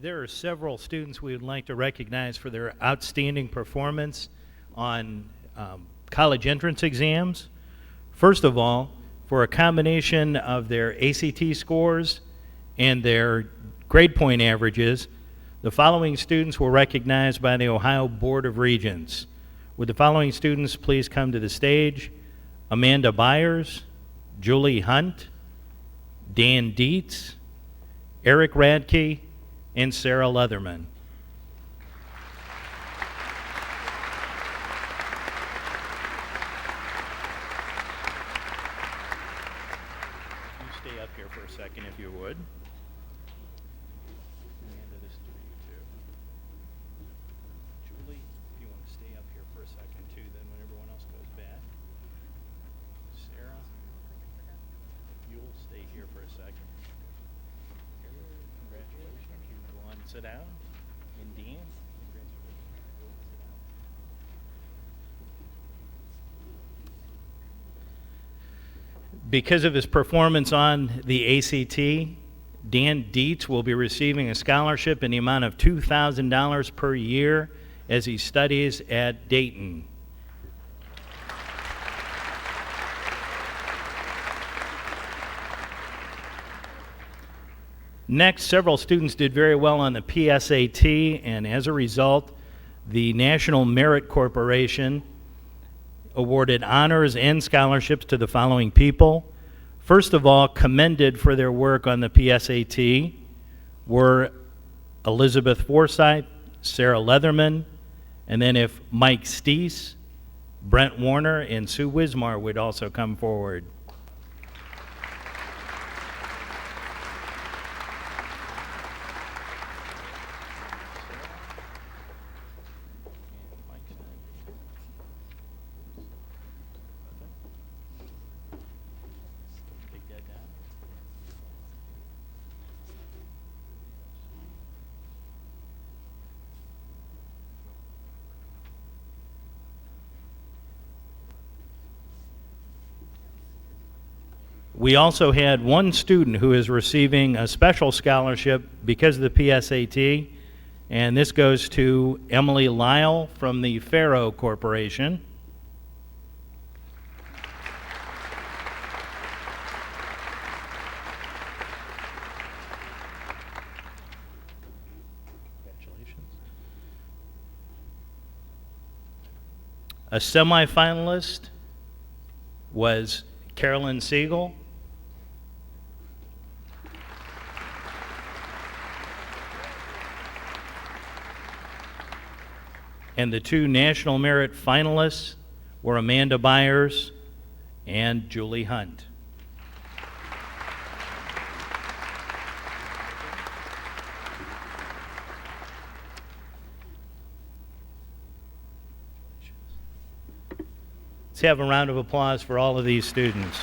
There are several students we would like to recognize for their outstanding performance on college entrance exams. First of all, for a combination of their ACT scores and their grade point averages, the following students were recognized by the Ohio Board of Regents. Would the following students please come to the stage? Amanda Byers, Julie Hunt, Dan Dietz, Eric Radke, and Sarah Leatherman. You stay up here for a second if you would. Amanda, this is for you too. Julie, if you want to stay up here for a second too, then when everyone else goes back. Sarah, you'll stay here for a second. Congratulations. You go on and sit down. And Dan, congratulations. Go on and sit down. Because of his performance on the ACT, Dan Dietz will be receiving a scholarship in the amount of $2,000 per year as he studies at Dayton. Next, several students did very well on the PSAT, and as a result, the National Merit Corporation awarded honors and scholarships to the following people. First of all, commended for their work on the PSAT were Elizabeth Forsythe, Sarah Leatherman, and then if Mike Steese, Brent Warner, and Sue Wismar would also come forward. We also had one student who is receiving a special scholarship because of the PSAT, and this goes to Emily Lyle from the Faro Corporation. Congratulations. A semifinalist was Carolyn Siegel. And the two National Merit finalists were Amanda Byers and Julie Hunt. Let's have a round of applause for all of these students.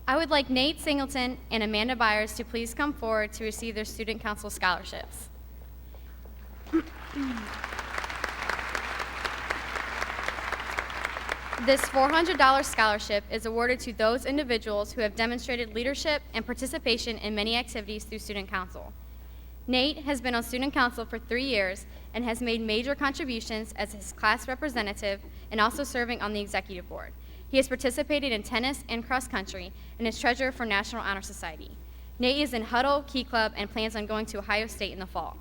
I would like Nate Singleton and Amanda Byers to please come forward to receive their Student Council scholarships. This $400 scholarship is awarded to those individuals who have demonstrated leadership and participation in many activities through Student Council. Nate has been on Student Council for 3 years and has made major contributions as his class representative and also serving on the executive board. He has participated in tennis and cross country and is treasurer for National Honor Society. Nate is in Huddle, Key Club, and plans on going to Ohio State in the fall.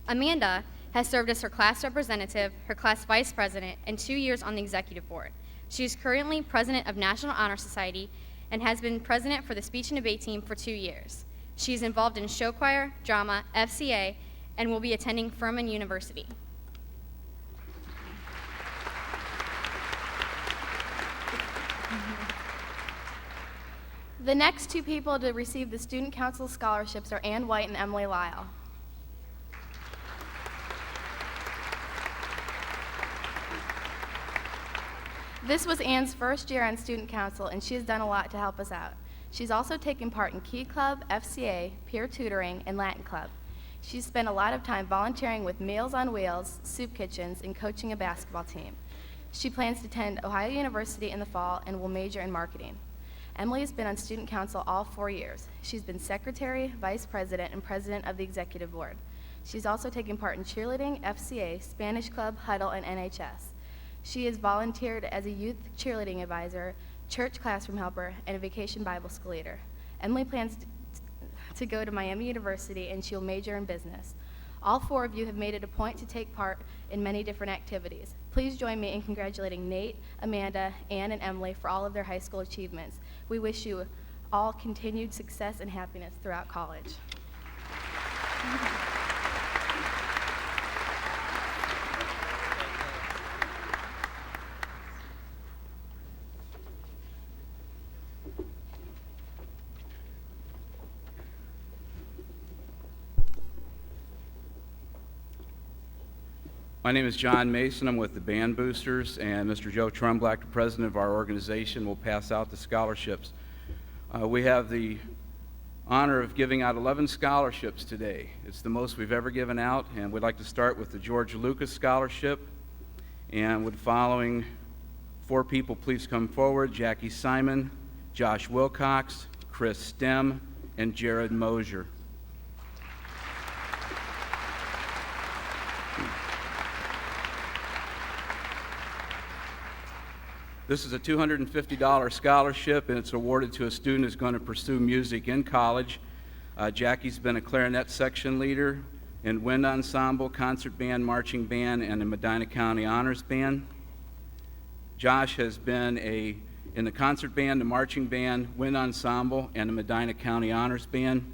Amanda has served as her class representative, her class vice president, and 2 years on the executive board. She is currently president of National Honor Society and has been president for the speech and debate team for 2 years. She is involved in show choir, drama, FCA, and will be attending Furman University. The next two people to receive the Student Council scholarships are Ann White and Emily Lyle. This was Ann's first year on Student Council, and she has done a lot to help us out. She's also taken part in Key Club, FCA, peer tutoring, and Latin Club. She's spent a lot of time volunteering with Meals on Wheels, soup kitchens, and coaching a basketball team. She plans to attend Ohio University in the fall and will major in marketing. Emily has been on student council all 4 years. She's been secretary, vice president, and president of the executive board. She's also taken part in cheerleading, FCA, Spanish Club, Huddle, and NHS. She has volunteered as a youth cheerleading advisor, church classroom helper, and a vacation Bible school leader. Emily plans to go to Miami University, and she'll major in business. All 4 of you have made it a point to take part in many different activities. Please join me in congratulating Nate, Amanda, Ann, and Emily for all of their high school achievements. We wish you all continued success and happiness throughout college. My name is John Mason. I'm with the Band Boosters, and Mr. Joe Trumblack, the president of our organization, will pass out the scholarships. We have the honor of giving out 11 scholarships today. It's the most we've ever given out, and we'd like to start with the George Lucas Scholarship. And with the following 4 people, please come forward: Jackie Simon, Josh Wilcox, Chris Stem, and Jared Mosier. This is a $250 scholarship, and it's awarded to a student who's going to pursue music in college. Jackie's been a clarinet section leader in wind ensemble, concert band, marching band, and a Medina County Honors Band. Josh has been in the concert band, the marching band, wind ensemble, and the Medina County Honors Band.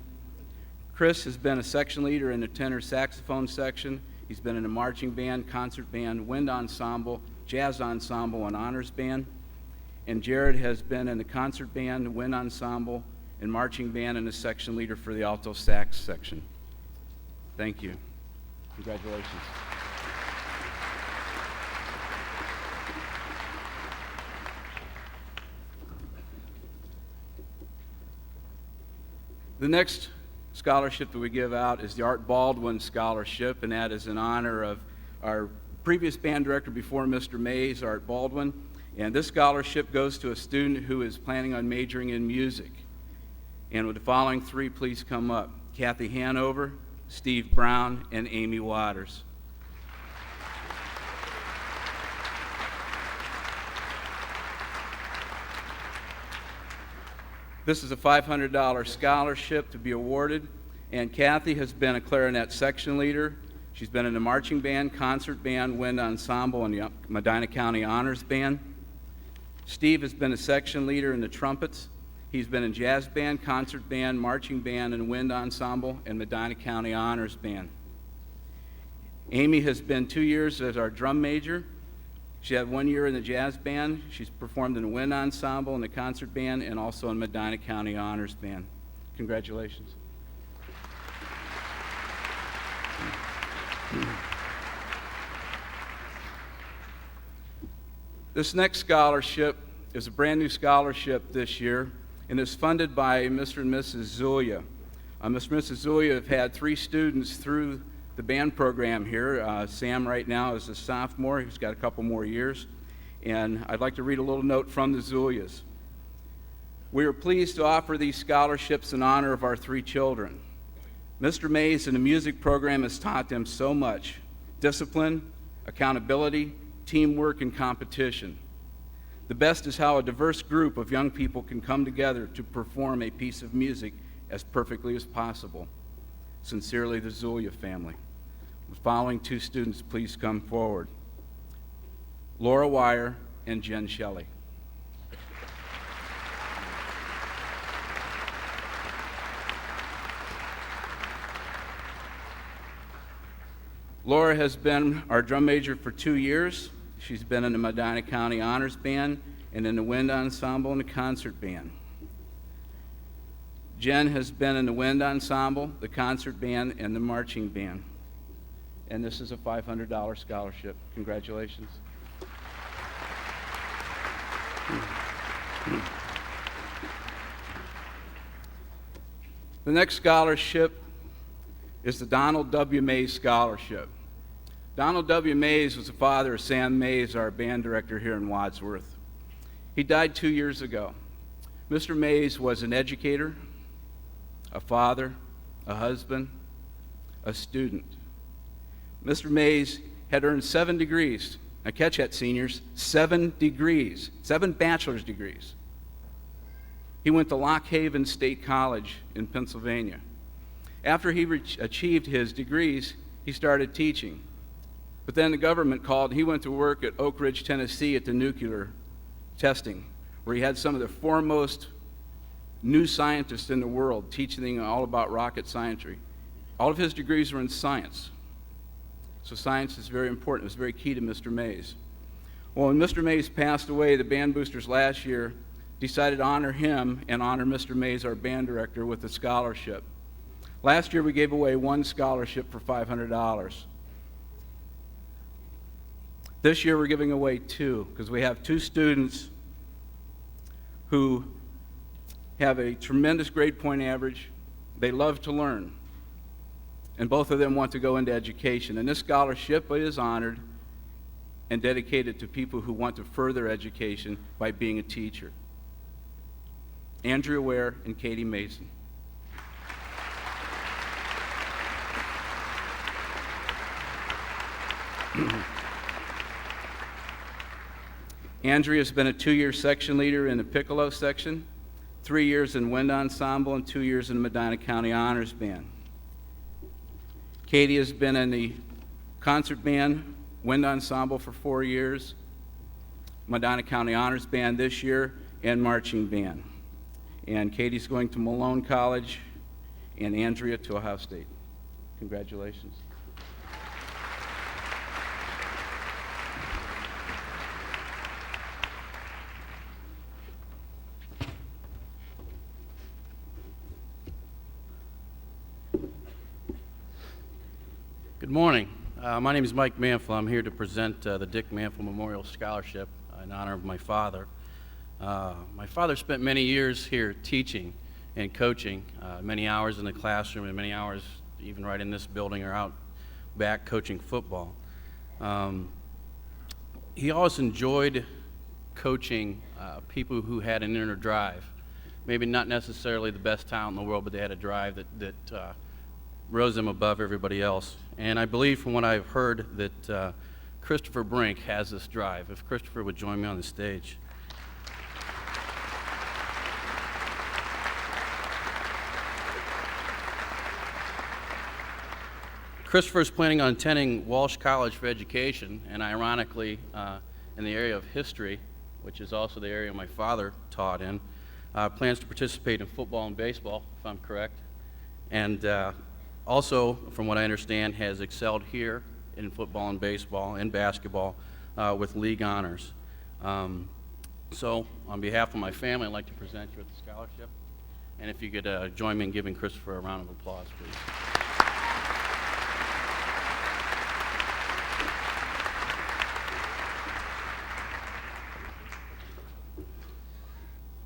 Chris has been a section leader in the tenor saxophone section. He's been in the marching band, concert band, wind ensemble, jazz ensemble, and honors band. And Jared has been in the concert band, wind ensemble, and marching band, and a section leader for the alto sax section. Thank you. Congratulations. The next scholarship that we give out is the Art Baldwin Scholarship, and that is in honor of our previous band director before Mr. Mays, Art Baldwin. And this scholarship goes to a student who is planning on majoring in music. And with the following 3, please come up: Kathy Hanover, Steve Brown, and Amy Waters. This is a $500 scholarship to be awarded, and Kathy has been a clarinet section leader. She's been in the marching band, concert band, wind ensemble, and the Medina County Honors Band. Steve has been a section leader in the trumpets. He's been in jazz band, concert band, marching band, and wind ensemble, and Medina County Honors Band. Amy has been 2 years as our drum major. She had 1 year in the jazz band. She's performed in the wind ensemble, in the concert band, and also in Medina County Honors Band. Congratulations. This next scholarship is a brand new scholarship this year, and is funded by Mr. and Mrs. Zulia. Mr. and Mrs. Zulia have had 3 students through the band program here. Sam right now is a sophomore. He's got a couple more years. And I'd like to read a little note from the Zulias. We are pleased to offer these scholarships in honor of our 3 children. Mr. Mays in the music program has taught them so much: discipline, accountability, teamwork, and competition. The best is how a diverse group of young people can come together to perform a piece of music as perfectly as possible. Sincerely, the Zulia family. The following 2 students, please come forward: Laura Wire and Jen Shelley. Laura has been our drum major for 2 years. She's been in the Medina County Honors Band and in the wind ensemble and the concert band. Jen has been in the wind ensemble, the concert band, and the marching band. And this is a $500 scholarship. Congratulations. The next scholarship is the Donald W. Mays Scholarship. Donald W. Mays was the father of Sam Mays, our band director here in Wadsworth. He died 2 years ago. Mr. Mays was an educator, a father, a husband, a student. Mr. Mays had earned 7 degrees. Now catch that, seniors, 7 degrees, 7 bachelor's degrees. He went to Lock Haven State College in Pennsylvania. After he achieved his degrees, he started teaching. But then the government called, and he went to work at Oak Ridge, Tennessee at the nuclear testing, where he had some of the foremost new scientists in the world teaching all about rocket science. All of his degrees were in science. So science is very important. It was very key to Mr. Mays. Well, when Mr. Mays passed away, the band boosters last year decided to honor him and honor Mr. Mays, our band director, with a scholarship. Last year we gave away 1 scholarship for $500. This year we're giving away 2 because we have 2 students who have a tremendous grade point average. They love to learn. And both of them want to go into education. And this scholarship is honored and dedicated to people who want to further education by being a teacher. Andrea Ware and Katie Mason. Andrea has been a 2-year section leader in the piccolo section, 3 years in wind ensemble, and 2 years in the Medina County Honors Band. Katie has been in the concert band, wind ensemble for 4 years, Medina County Honors Band this year, and marching band. And Katie's going to Malone College, and Andrea to Ohio State. Congratulations. Good morning. My name is Mike Manfla. I'm here to present the Dick Manfla Memorial Scholarship in honor of my father. My father spent many years here teaching and coaching, many hours in the classroom and many hours even right in this building or out back coaching football. He always enjoyed coaching people who had an inner drive. Maybe not necessarily the best talent in the world, but they had a drive that rose them above everybody else. And I believe from what I've heard that Christopher Brink has this drive. If Christopher would join me on the stage. Christopher is planning on attending Walsh College for education, and ironically, in the area of history, which is also the area my father taught in, plans to participate in football and baseball, if I'm correct. And also, from what I understand, has excelled here in football and baseball and basketball with league honors. So, on behalf of my family, I'd like to present you with the scholarship. And if you could join me in giving Christopher a round of applause, please.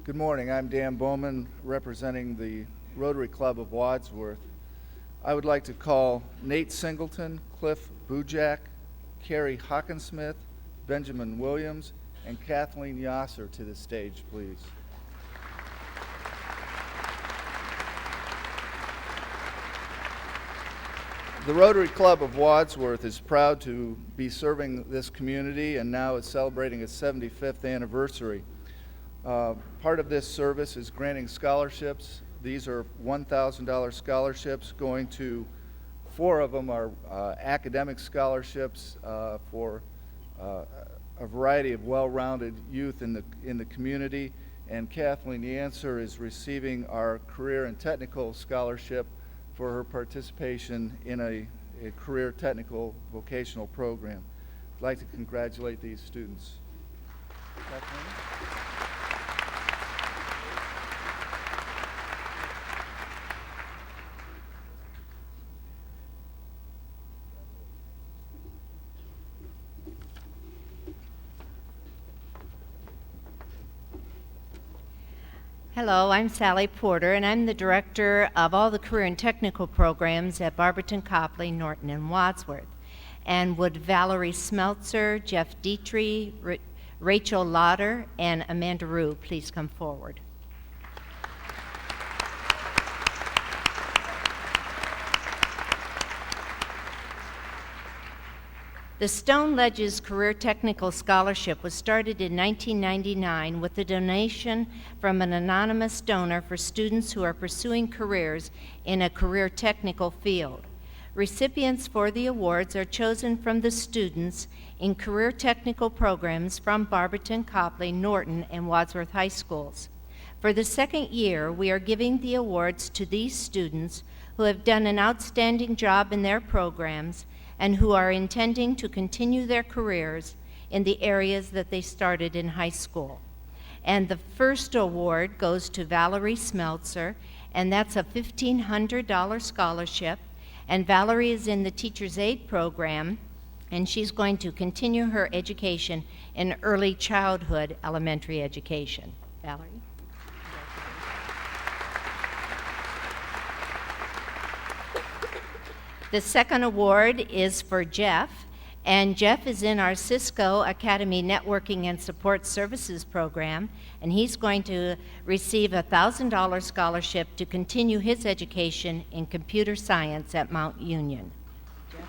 Good morning. I'm Dan Bowman, representing the Rotary Club of Wadsworth. I would like to call Nate Singleton, Cliff Bujak, Carrie Hockensmith, Benjamin Williams, and Kathleen Yasser to the stage, please. The Rotary Club of Wadsworth is proud to be serving this community and now is celebrating its 75th anniversary. Part of this service is granting scholarships. These are $1,000 scholarships going to 4 of them are academic scholarships for a variety of well-rounded youth in the community. And Kathleen Yasser is receiving our career and technical scholarship for her participation in a career technical vocational program. I'd like to congratulate these students. Kathleen? Hello, I'm Sally Porter, and I'm the director of all the career and technical programs at Barberton, Copley, Norton, and Wadsworth. And would Valerie Smeltzer, Jeff Dietrich, Rachel Lauder, and Amanda Rue please come forward? The Stone Ledges Career Technical Scholarship was started in 1999 with a donation from an anonymous donor for students who are pursuing careers in a career technical field. Recipients for the awards are chosen from the students in career technical programs from Barberton, Copley, Norton, and Wadsworth High Schools. For the second year, we are giving the awards to these students who have done an outstanding job in their programs and who are intending to continue their careers in the areas that they started in high school. And the first award goes to Valerie Smeltzer, and that's a $1,500 scholarship. And Valerie is in the Teacher's Aid program, and she's going to continue her education in early childhood elementary education. Valerie? The second award is for Jeff, and Jeff is in our Cisco Academy Networking and Support Services program, and he's going to receive a $1,000 scholarship to continue his education in computer science at Mount Union. Jeff?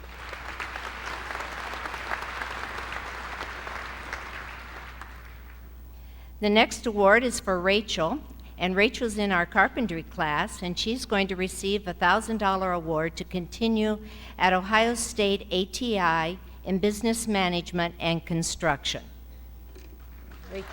The next award is for Rachel. And Rachel's in our carpentry class, and she's going to receive a $1,000 award to continue at Ohio State ATI in business management and construction. Rachel.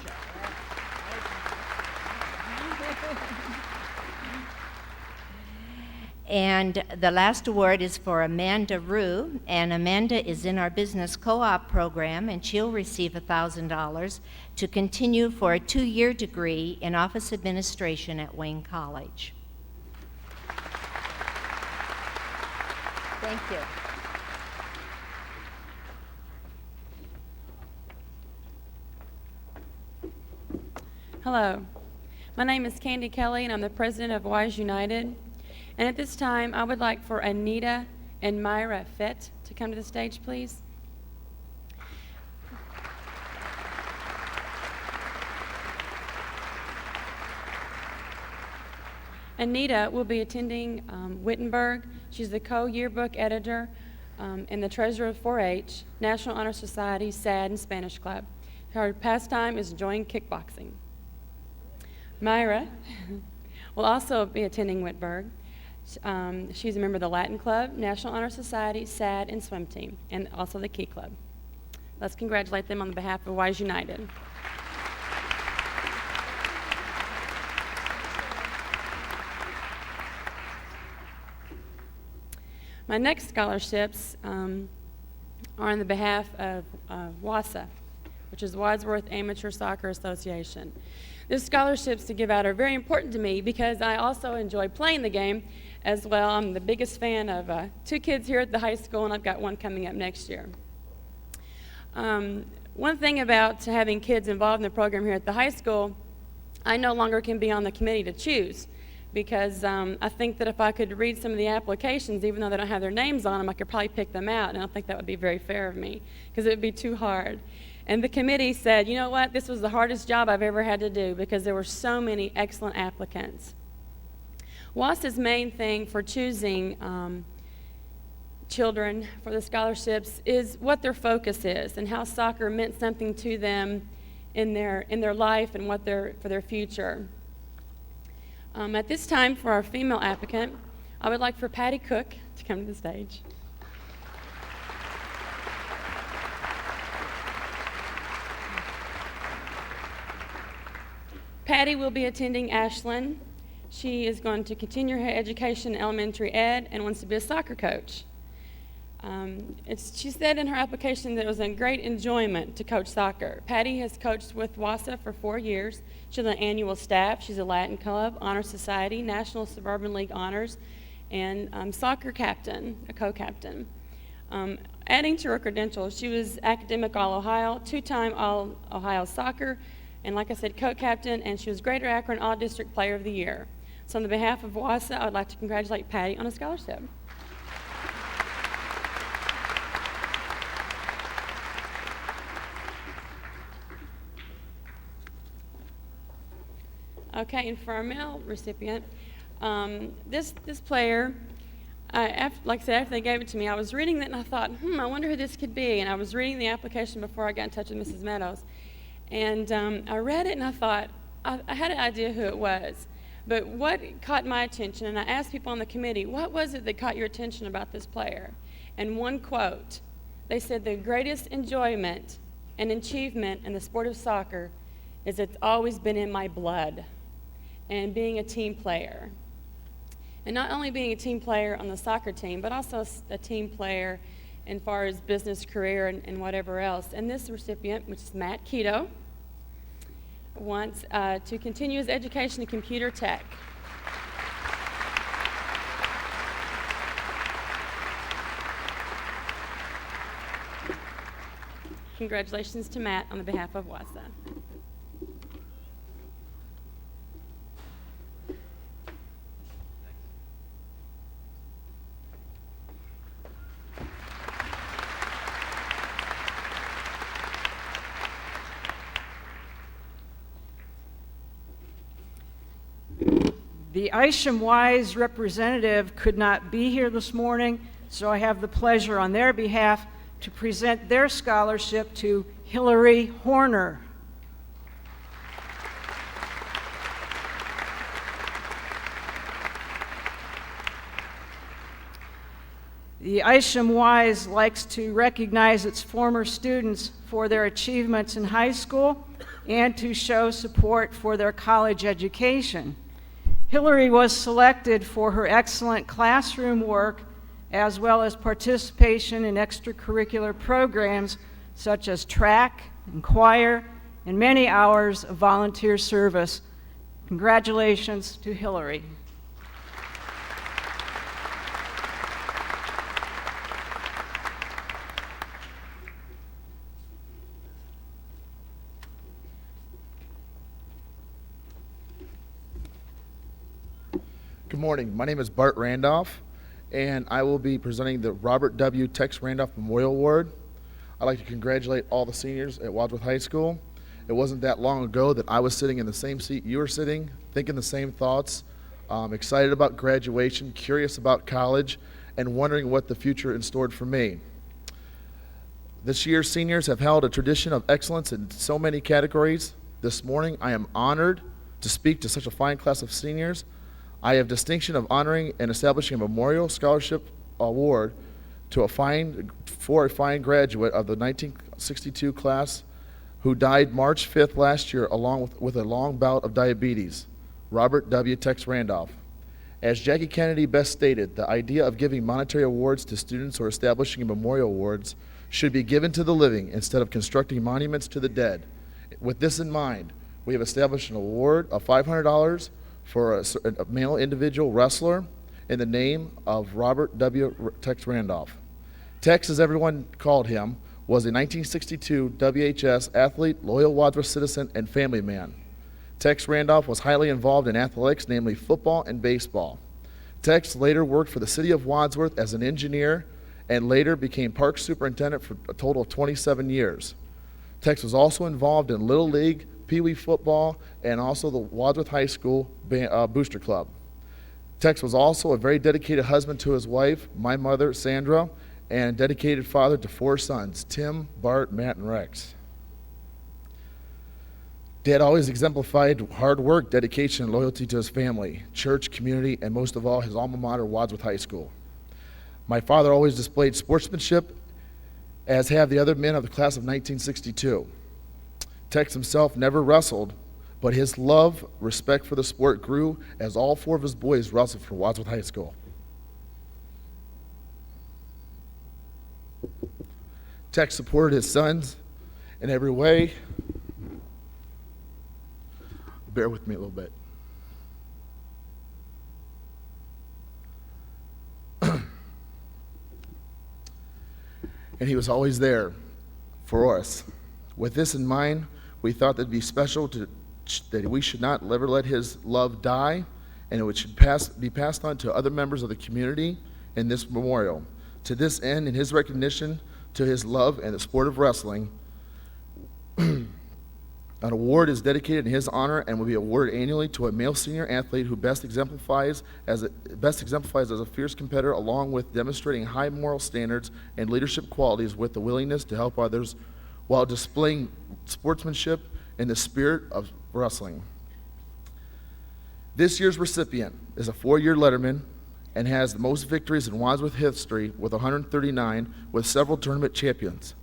And the last award is for Amanda Rue, and Amanda is in our business co-op program, and she'll receive $1,000 to continue for a 2-year degree in office administration at Wayne College. Thank you. Hello, my name is Candy Kelly, and I'm the president of Wise United. And at this time, I would like for Anita and Myra Fett to come to the stage, please. Anita will be attending Wittenberg. She's the co-yearbook editor and the treasurer of 4-H, National Honor Society, SAD, and Spanish Club. Her pastime is enjoying kickboxing. Myra will also be attending Wittenberg. She's a member of the Latin Club, National Honor Society, SAD, and swim team, and also the Key Club. Let's congratulate them on behalf of Wise United. My next scholarships are on the behalf of WASA, which is Wadsworth Amateur Soccer Association. These scholarships to give out are very important to me because I also enjoy playing the game as well. I'm the biggest fan of 2 kids here at the high school, and I've got one coming up next year. One thing about having kids involved in the program here at the high school, I no longer can be on the committee to choose because I think that if I could read some of the applications, even though they don't have their names on them, I could probably pick them out, and I don't think that would be very fair of me because it would be too hard. And the committee said, you know what, this was the hardest job I've ever had to do because there were so many excellent applicants. WASA's main thing for choosing children for the scholarships is what their focus is and how soccer meant something to them in their life and for their future. At this time, for our female applicant, I would like for Patty Cook to come to the stage. Patty will be attending Ashland. She is going to continue her education in elementary ed and wants to be a soccer coach. She said in her application that it was a great enjoyment to coach soccer. Patty has coached with WASA for 4 years. She's on the annual staff. She's a Latin Club, Honor Society, National Suburban League Honors, and soccer captain, a co-captain. Adding to her credentials, she was academic All-Ohio, 2-time All-Ohio soccer, and like I said, co-captain, and she was Greater Akron All-District Player of the Year. So on the behalf of WASA, I would like to congratulate Patty on a scholarship. Okay, and for our male recipient, this player, like I said, after they gave it to me, I was reading it and I thought, I wonder who this could be. And I was reading the application before I got in touch with Mrs. Meadows. And I read it and I thought, I had an idea who it was. But what caught my attention, and I asked people on the committee, what was it that caught your attention about this player? And one quote, they said, the greatest enjoyment and achievement in the sport of soccer is it's always been in my blood, and being a team player. And not only being a team player on the soccer team, but also a team player as far as business career and whatever else. And this recipient, which is Matt Keto, wants to continue his education in computer tech. Congratulations to Matt on the behalf of WASA. The Isham Wise representative could not be here this morning, so I have the pleasure on their behalf to present their scholarship to Hillary Horner. The Isham Wise likes to recognize its former students for their achievements in high school and to show support for their college education. Hillary was selected for her excellent classroom work as well as participation in extracurricular programs such as track and choir and many hours of volunteer service. Congratulations to Hillary. Good morning. My name is Bart Randolph, and I will be presenting the Robert W. Tex Randolph Memorial Award. I'd like to congratulate all the seniors at Wadsworth High School. It wasn't that long ago that I was sitting in the same seat you were sitting, thinking the same thoughts, excited about graduation, curious about college, and wondering what the future in store for me. This year's seniors have held a tradition of excellence in so many categories. This morning, I am honored to speak to such a fine class of seniors. I have distinction of honoring and establishing a memorial scholarship award for a fine graduate of the 1962 class who died March 5th last year along with a long bout of diabetes, Robert W. Tex Randolph. As Jackie Kennedy best stated, the idea of giving monetary awards to students or establishing memorial awards should be given to the living instead of constructing monuments to the dead. With this in mind, we have established an award of $500 for a male individual wrestler in the name of Robert W. Tex Randolph. Tex, as everyone called him, was a 1962 WHS athlete, loyal Wadsworth citizen, and family man. Tex Randolph was highly involved in athletics, namely football and baseball. Tex later worked for the City of Wadsworth as an engineer and later became park superintendent for a total of 27 years. Tex was also involved in Little League, Pee Wee football, and also the Wadsworth High School Booster Club. Tex was also a very dedicated husband to his wife, my mother, Sandra, and a dedicated father to 4 sons, Tim, Bart, Matt, and Rex. Dad always exemplified hard work, dedication, and loyalty to his family, church, community, and most of all, his alma mater, Wadsworth High School. My father always displayed sportsmanship, as have the other men of the class of 1962. Tex himself never wrestled, but his love, respect for the sport grew as all 4 of his boys wrestled for Wadsworth High School. Tex supported his sons in every way. Bear with me a little bit. And he was always there for us. With this in mind, We thought that'd be special that we should not ever let his love die, and it should be passed on to other members of the community in this memorial. To this end, in his recognition to his love and the sport of wrestling, an award is dedicated in his honor and will be awarded annually to a male senior athlete who best exemplifies as a fierce competitor, along with demonstrating high moral standards and leadership qualities with the willingness to help others while displaying sportsmanship in the spirit of wrestling. This year's recipient is a 4-year letterman and has the most victories in Wadsworth history with 139, with several tournament champions,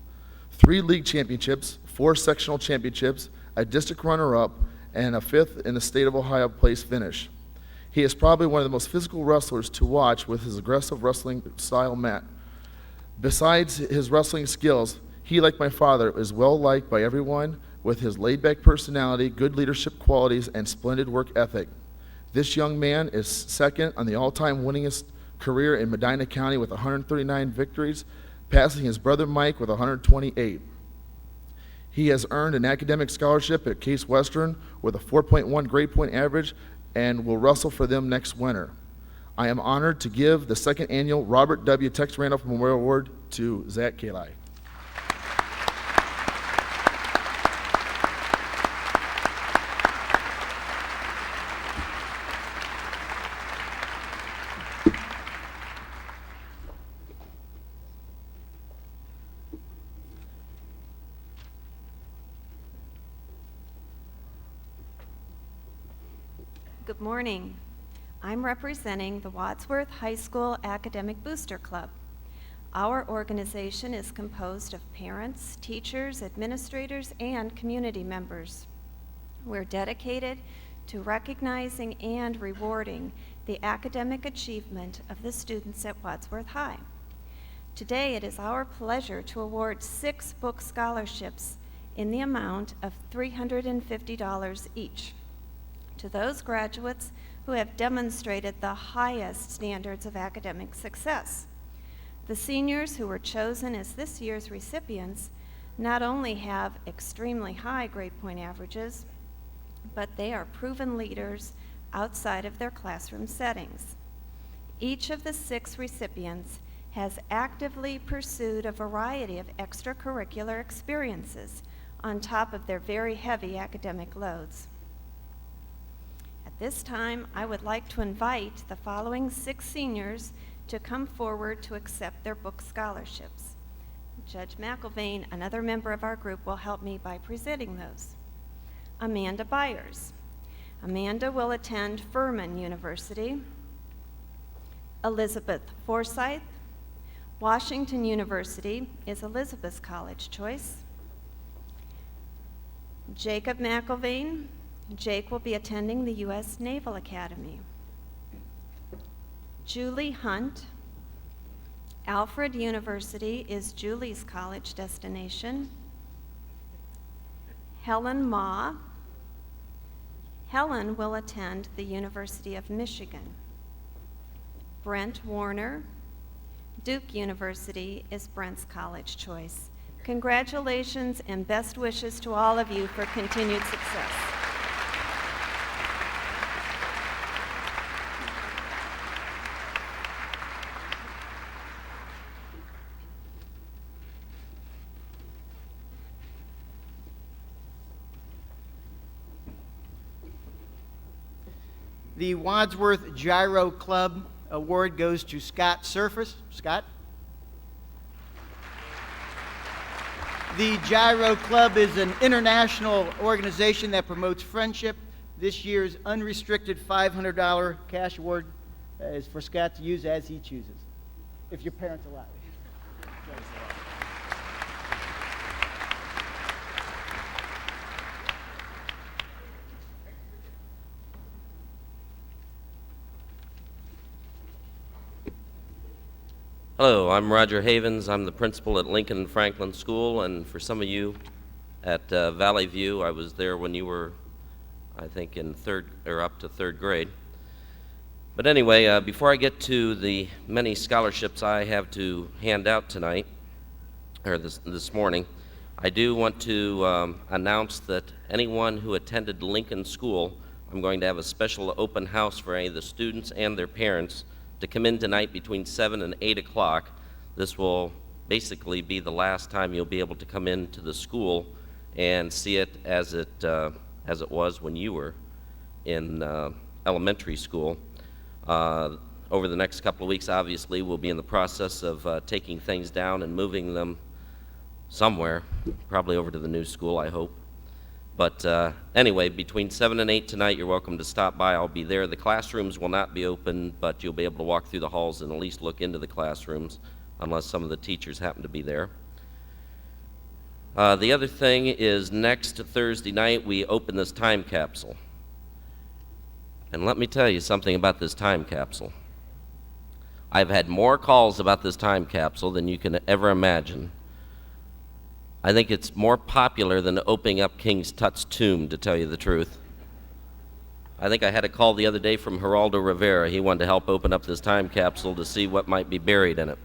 3 league championships, 4 sectional championships, a district runner-up, and a 5th in the state of Ohio place finish. He is probably one of the most physical wrestlers to watch with his aggressive wrestling style mat. Besides his wrestling skills, he, like my father, is well-liked by everyone with his laid-back personality, good leadership qualities, and splendid work ethic. This young man is second on the all-time winningest career in Medina County with 139 victories, passing his brother Mike with 128. He has earned an academic scholarship at Case Western with a 4.1 grade point average and will wrestle for them next winter. I am honored to give the 2nd annual Robert W. Tex Randolph Memorial Award to Zach Kali. Good morning. I'm representing the Wadsworth High School Academic Booster Club. Our organization is composed of parents, teachers, administrators, and community members. We're dedicated to recognizing and rewarding the academic achievement of the students at Wadsworth High. Today, it is our pleasure to award 6 book scholarships in the amount of $350 each to those graduates who have demonstrated the highest standards of academic success. The seniors who were chosen as this year's recipients not only have extremely high grade point averages, but they are proven leaders outside of their classroom settings. Each of the 6 recipients has actively pursued a variety of extracurricular experiences on top of their very heavy academic loads. At this time, I would like to invite the following 6 seniors to come forward to accept their book scholarships. Judge McIlvain, another member of our group, will help me by presenting those. Amanda Byers. Amanda will attend Furman University. Elizabeth Forsyth. Washington University is Elizabeth's college choice. Jacob McIlvain. Jake will be attending the U.S. Naval Academy. Julie Hunt. Alfred University is Julie's college destination. Helen Ma. Helen will attend the University of Michigan. Brent Warner. Duke University is Brent's college choice. Congratulations and best wishes to all of you for continued success. The Wadsworth Gyro Club Award goes to Scott Surface. Scott? The Gyro Club is an international organization that promotes friendship. This year's unrestricted $500 cash award is for Scott to use as he chooses, if your parents allow it. Hello, I'm Roger Havens. I'm the principal at Lincoln Franklin School, and for some of you at Valley View, I was there when you were, I think, in up to third grade. But anyway, before I get to the many scholarships I have to hand out tonight, or this morning, I do want to announce that anyone who attended Lincoln School, I'm going to have a special open house for any of the students and their parents to come in tonight between 7 and 8 o'clock. This will basically be the last time you'll be able to come into the school and see it as it was when you were in elementary school. Over the next couple of weeks, obviously, we'll be in the process of taking things down and moving them somewhere, probably over to the new school, I hope. But anyway, between 7 and 8 tonight, you're welcome to stop by. I'll be there. The classrooms will not be open, but you'll be able to walk through the halls and at least look into the classrooms, unless some of the teachers happen to be there. The other thing is next Thursday night, we open this time capsule. And let me tell you something about this time capsule. I've had more calls about this time capsule than you can ever imagine. I think it's more popular than opening up King Tut's tomb, to tell you the truth. I think I had a call the other day from Geraldo Rivera. He wanted to help open up this time capsule to see what might be buried in it.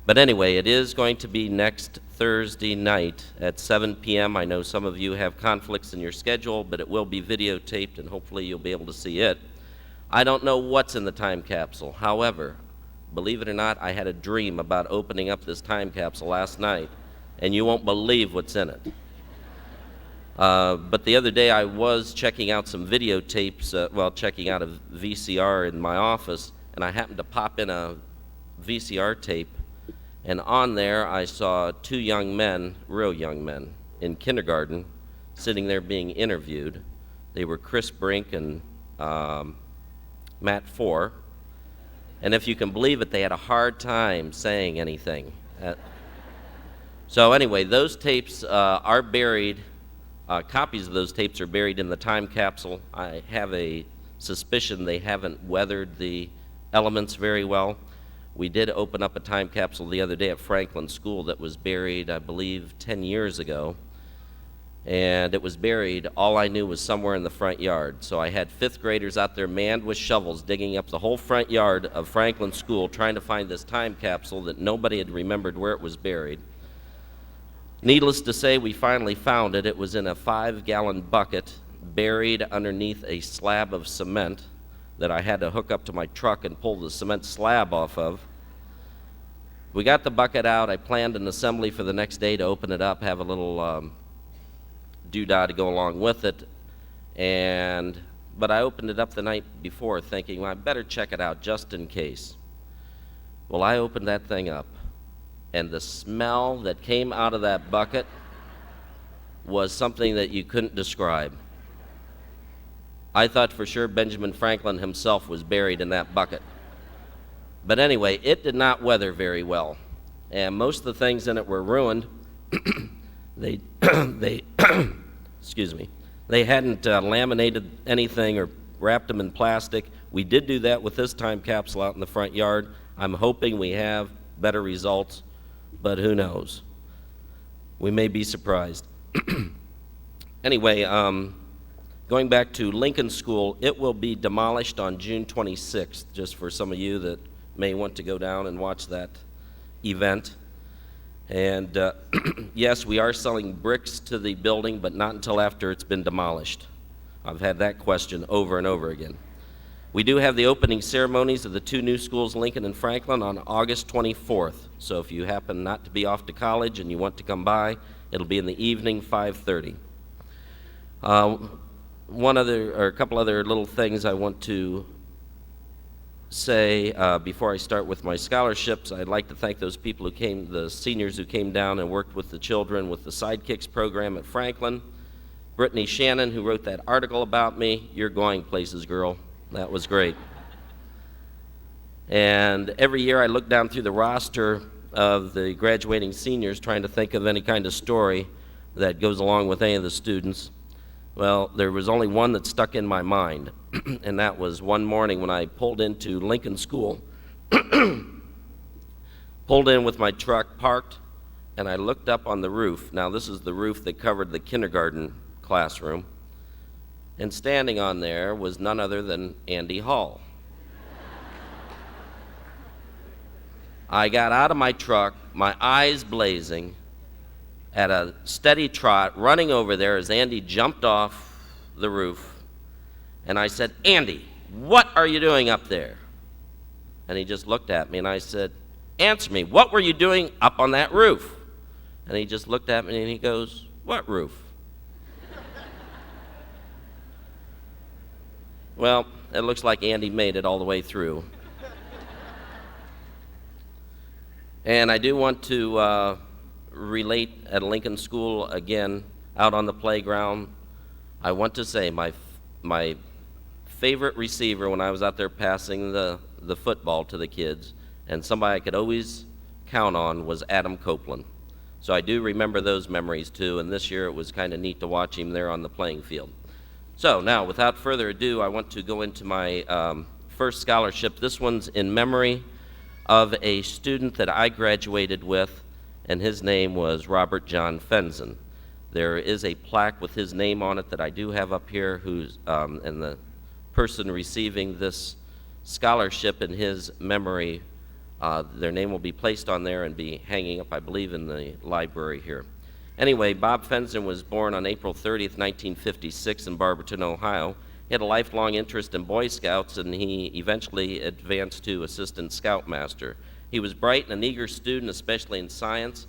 But anyway, it is going to be next Thursday night at 7 p.m. I know some of you have conflicts in your schedule, but it will be videotaped, and hopefully you'll be able to see it. I don't know what's in the time capsule. However, believe it or not, I had a dream about opening up this time capsule last night, and you won't believe what's in it. But the other day I was checking out some videotapes, checking out a VCR in my office, and I happened to pop in a VCR tape, and on there I saw two young men, real young men, in kindergarten, sitting there being interviewed. They were Chris Brink and Matt Four, and if you can believe it, they had a hard time saying anything. So anyway, those tapes are buried. Copies of those tapes are buried in the time capsule. I have a suspicion they haven't weathered the elements very well. We did open up a time capsule the other day at Franklin School that was buried, I believe, 10 years ago. And it was buried, all I knew was somewhere in the front yard. So I had fifth graders out there manned with shovels digging up the whole front yard of Franklin School trying to find this time capsule that nobody had remembered where it was buried. Needless to say, we finally found it. It was in a 5-gallon bucket buried underneath a slab of cement that I had to hook up to my truck and pull the cement slab off of. We got the bucket out. I planned an assembly for the next day to open it up, have a little doodah to go along with it. But I opened it up the night before thinking, well, I better check it out just in case. Well, I opened that thing up, and the smell that came out of that bucket was something that you couldn't describe. I thought for sure Benjamin Franklin himself was buried in that bucket. But anyway, it did not weather very well, and most of the things in it were ruined. They excuse me, they hadn't laminated anything or wrapped them in plastic. We did do that with this time capsule out in the front yard. I'm hoping we have better results, but who knows? We may be surprised. Anyway, going back to Lincoln School, it will be demolished on June 26th, just for some of you that may want to go down and watch that event. And yes, we are selling bricks to the building, but not until after it's been demolished. I've had that question over and over again. We do have the opening ceremonies of the two new schools, Lincoln and Franklin, on August 24th. So if you happen not to be off to college and you want to come by, it'll be in the evening, 5:30. A couple other little things I want to say before I start with my scholarships. I'd like to thank those people who came, the seniors who came down and worked with the children with the Sidekicks program at Franklin. Brittany Shannon, who wrote that article about me. You're going places, girl. That was great. And every year I look down through the roster of the graduating seniors trying to think of any kind of story that goes along with any of the students. Well, there was only one that stuck in my mind, and that was one morning when I pulled into Lincoln School, pulled in with my truck, parked, and I looked up on the roof. Now, this is the roof that covered the kindergarten classroom, and standing on there was none other than Andy Hall. I got out of my truck, my eyes blazing, at a steady trot, running over there as Andy jumped off the roof. And I said, "Andy, what are you doing up there?" And he just looked at me, and I said, "Answer me, what were you doing up on that roof?" And he just looked at me, and he goes, "What roof?" Well, it looks like Andy made it all the way through. And I do want to relate at Lincoln School again, out on the playground. I want to say my favorite receiver when I was out there passing the football to the kids, and somebody I could always count on, was Adam Copeland. So I do remember those memories too, and this year it was kind of neat to watch him there on the playing field. So now, without further ado, I want to go into my first scholarship. This one's in memory of a student that I graduated with, and his name was Robert John Fenson. There is a plaque with his name on it that I do have up here, and the person receiving this scholarship in his memory, their name will be placed on there and be hanging up, I believe, in the library here. Anyway, Bob Fenson was born on April 30th, 1956 in Barberton, Ohio. He had a lifelong interest in Boy Scouts, and he eventually advanced to assistant scoutmaster. He was bright and an eager student, especially in science,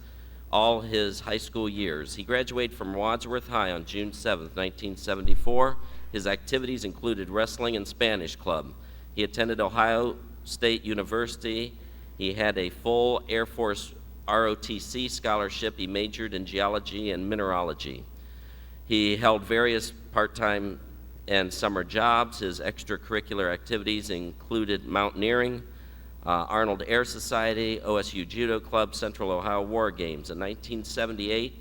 all his high school years. He graduated from Wadsworth High on June 7th, 1974. His activities included wrestling and Spanish club. He attended Ohio State University. He had a full Air Force ROTC scholarship. He majored in geology and mineralogy. He held various part-time and summer jobs. His extracurricular activities included mountaineering, Arnold Air Society, OSU Judo Club, Central Ohio War Games. In 1978,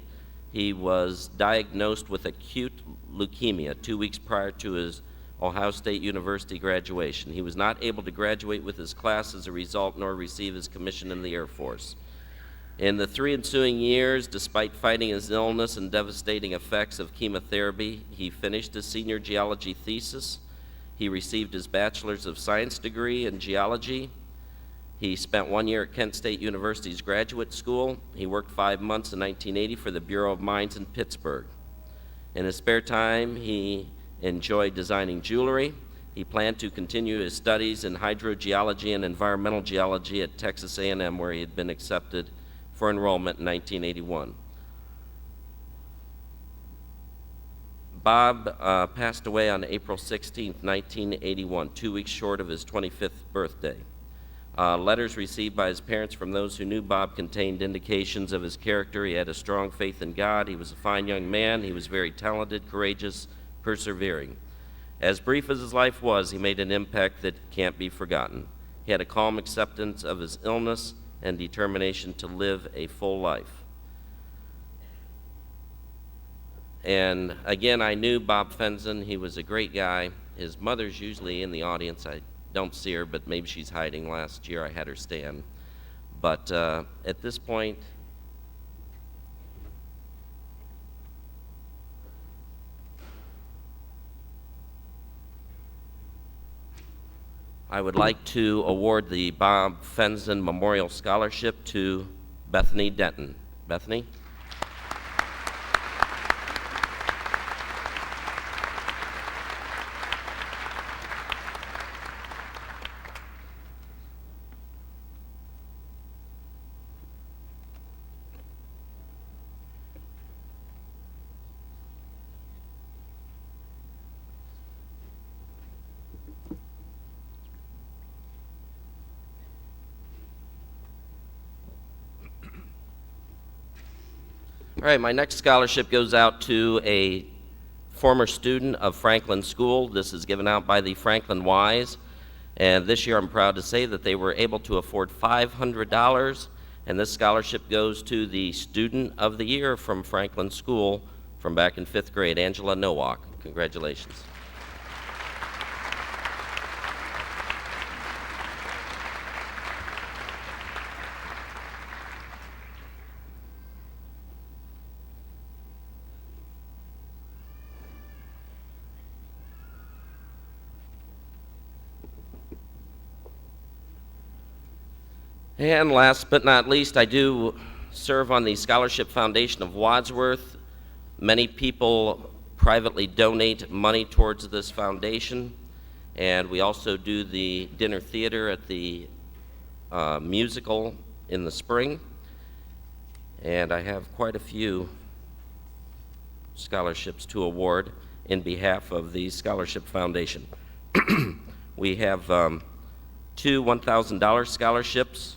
he was diagnosed with acute leukemia 2 weeks prior to his Ohio State University graduation. He was not able to graduate with his class as a result, nor receive his commission in the Air Force. In the 3 ensuing years, despite fighting his illness and devastating effects of chemotherapy, he finished his senior geology thesis. He received his Bachelor's of Science degree in geology. He spent 1 year at Kent State University's graduate school. He worked 5 months in 1980 for the Bureau of Mines in Pittsburgh. In his spare time, he enjoyed designing jewelry. He planned to continue his studies in hydrogeology and environmental geology at Texas A&M, where he had been accepted for enrollment in 1981. Bob passed away on April 16, 1981, 2 weeks short of his 25th birthday. Letters received by his parents from those who knew Bob contained indications of his character. He had a strong faith in God. He was a fine young man. He was very talented, courageous, persevering. As brief as his life was, he made an impact that can't be forgotten. He had a calm acceptance of his illness and determination to live a full life. And again, I knew Bob Fenson. He was a great guy. His mother's usually in the audience. I don't see her, but maybe she's hiding. Last year I had her stand. But at this point, I would like to award the Bob Fenson Memorial Scholarship to Bethany Denton. Bethany? All right, my next scholarship goes out to a former student of Franklin School. This is given out by the Franklin Wise. And this year I'm proud to say that they were able to afford $500. And this scholarship goes to the Student of the Year from Franklin School from back in 5th grade, Angela Nowak. Congratulations. And last but not least, I do serve on the Scholarship Foundation of Wadsworth. Many people privately donate money towards this foundation, and we also do the dinner theater at the musical in the spring. And I have quite a few scholarships to award in behalf of the Scholarship Foundation. We have two $1,000 scholarships,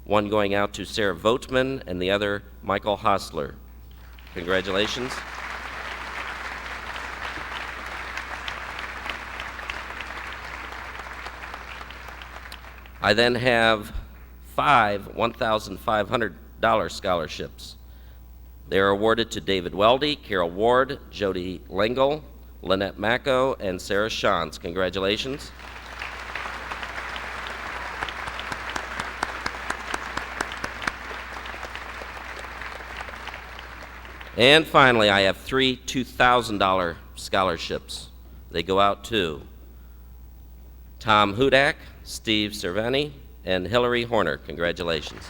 one going out to Sarah Votman and the other Michael Hostler. Congratulations. I then have 5 $1,500 scholarships. They are awarded to David Weldy, Carol Ward, Jody Lengel, Lynette Macco, and Sarah Shantz. Congratulations. And finally, I have 3 $2,000 scholarships. They go out to Tom Hudak, Steve Cerveni, and Hillary Horner. Congratulations.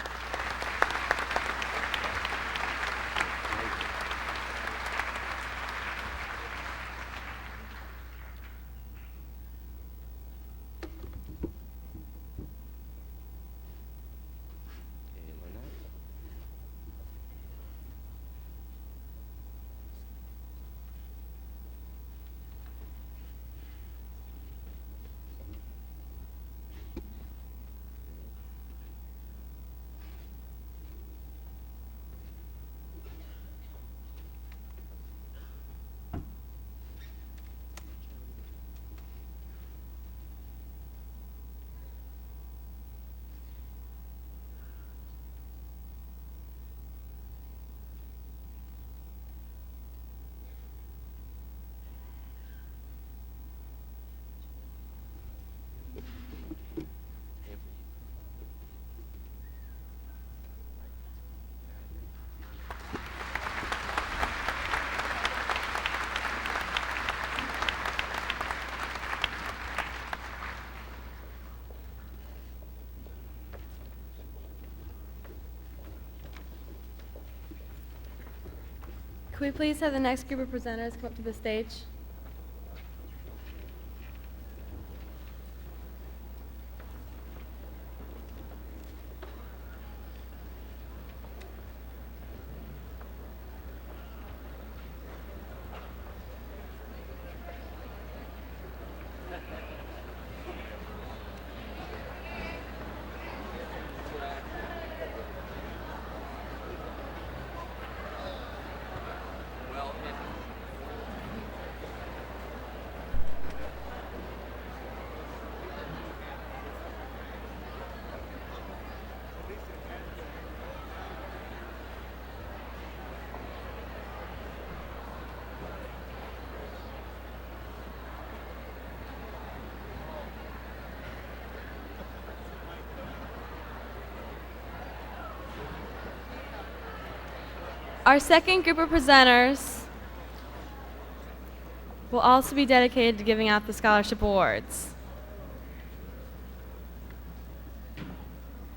Could we please have the next group of presenters come up to the stage? Our second group of presenters will also be dedicated to giving out the scholarship awards.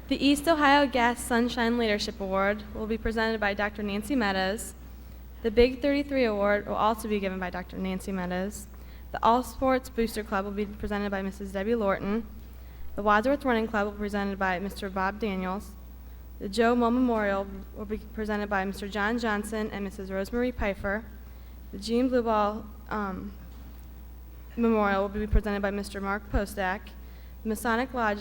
The East Ohio Gas Sunshine Leadership Award will be presented by Dr. Nancy Meadows. The Big 33 Award will also be given by Dr. Nancy Meadows. The All Sports Booster Club will be presented by Mrs. Debbie Lorton. The Wadsworth Running Club will be presented by Mr. Bob Daniels. The Joe Mo Memorial will be presented by Mr. John Johnson and Mrs. Rosemarie Pfeiffer. The Jean Blue Ball Memorial will be presented by Mr. Mark Postak. The Masonic Lodge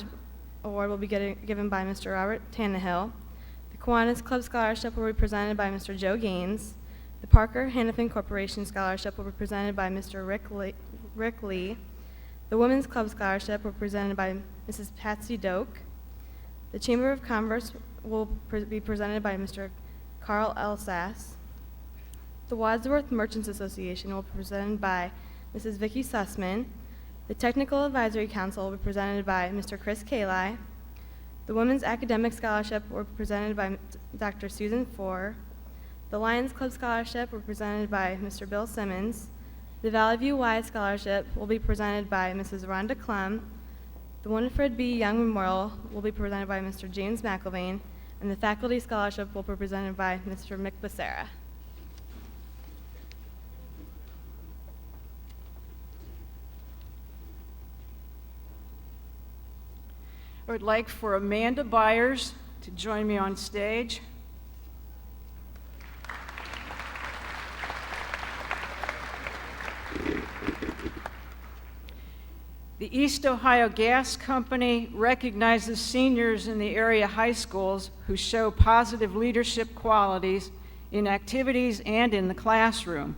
Award will be given by Mr. Robert Tannehill. The Kiwanis Club Scholarship will be presented by Mr. Joe Gaines. The Parker Hannafin Corporation Scholarship will be presented by Mr. Rick Lee. The Women's Club Scholarship will be presented by Mrs. Patsy Doak. The Chamber of Commerce will be presented by Mr. Carl Elsass. The Wadsworth Merchants Association will be presented by Mrs. Vicki Sussman. The Technical Advisory Council will be presented by Mr. Chris Kali. The Women's Academic Scholarship will be presented by Dr. Susan Foer. The Lions Club Scholarship will be presented by Mr. Bill Simmons. The Valley View Y Scholarship will be presented by Mrs. Rhonda Clem. The Winifred B. Young Memorial will be presented by Mr. James McIlvain. and the faculty scholarship will be presented by Mr. Mick Becerra. I would like for Amanda Byers to join me on stage. The East Ohio Gas Company recognizes seniors in the area high schools who show positive leadership qualities in activities and in the classroom.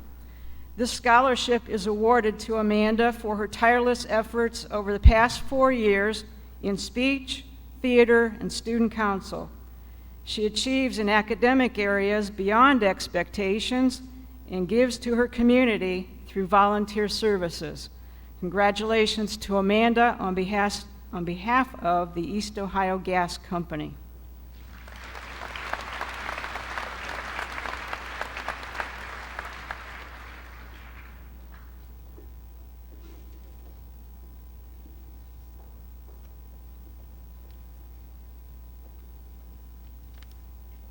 This scholarship is awarded to Amanda for her tireless efforts over the past 4 years in speech, theater, and student council. She achieves in academic areas beyond expectations and gives to her community through volunteer services. Congratulations to Amanda on behalf of the East Ohio Gas Company.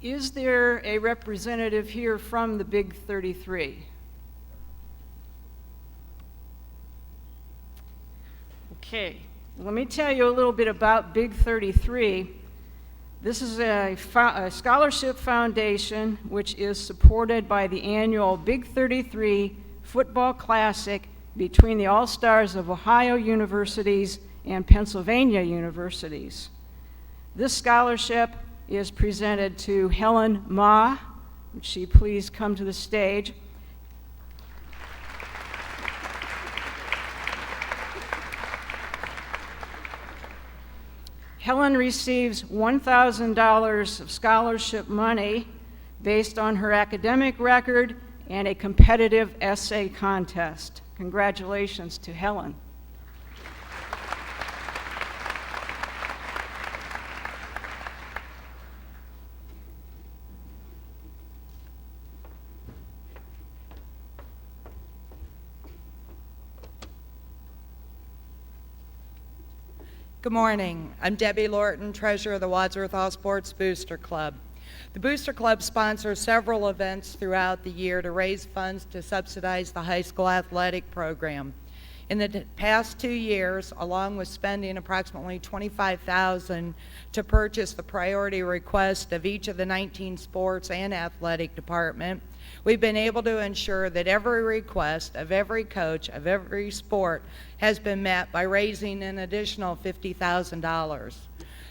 Is there a representative here from the Big 33? Okay, let me tell you a little bit about Big 33. This is a scholarship foundation which is supported by the annual Big 33 Football Classic between the All-Stars of Ohio Universities and Pennsylvania Universities. This scholarship is presented to Helen Ma. Would she please come to the stage? Helen receives $1,000 of scholarship money based on her academic record and a competitive essay contest. Congratulations to Helen. Good morning. I'm Debbie Lorton, treasurer of the Wadsworth All Sports Booster Club. The Booster Club sponsors several events throughout the year to raise funds to subsidize the high school athletic program. In the past 2 years, along with spending approximately $25,000 to purchase the priority request of each of the 19 sports and athletic department, we've been able to ensure that every request of every coach of every sport has been met by raising an additional $50,000.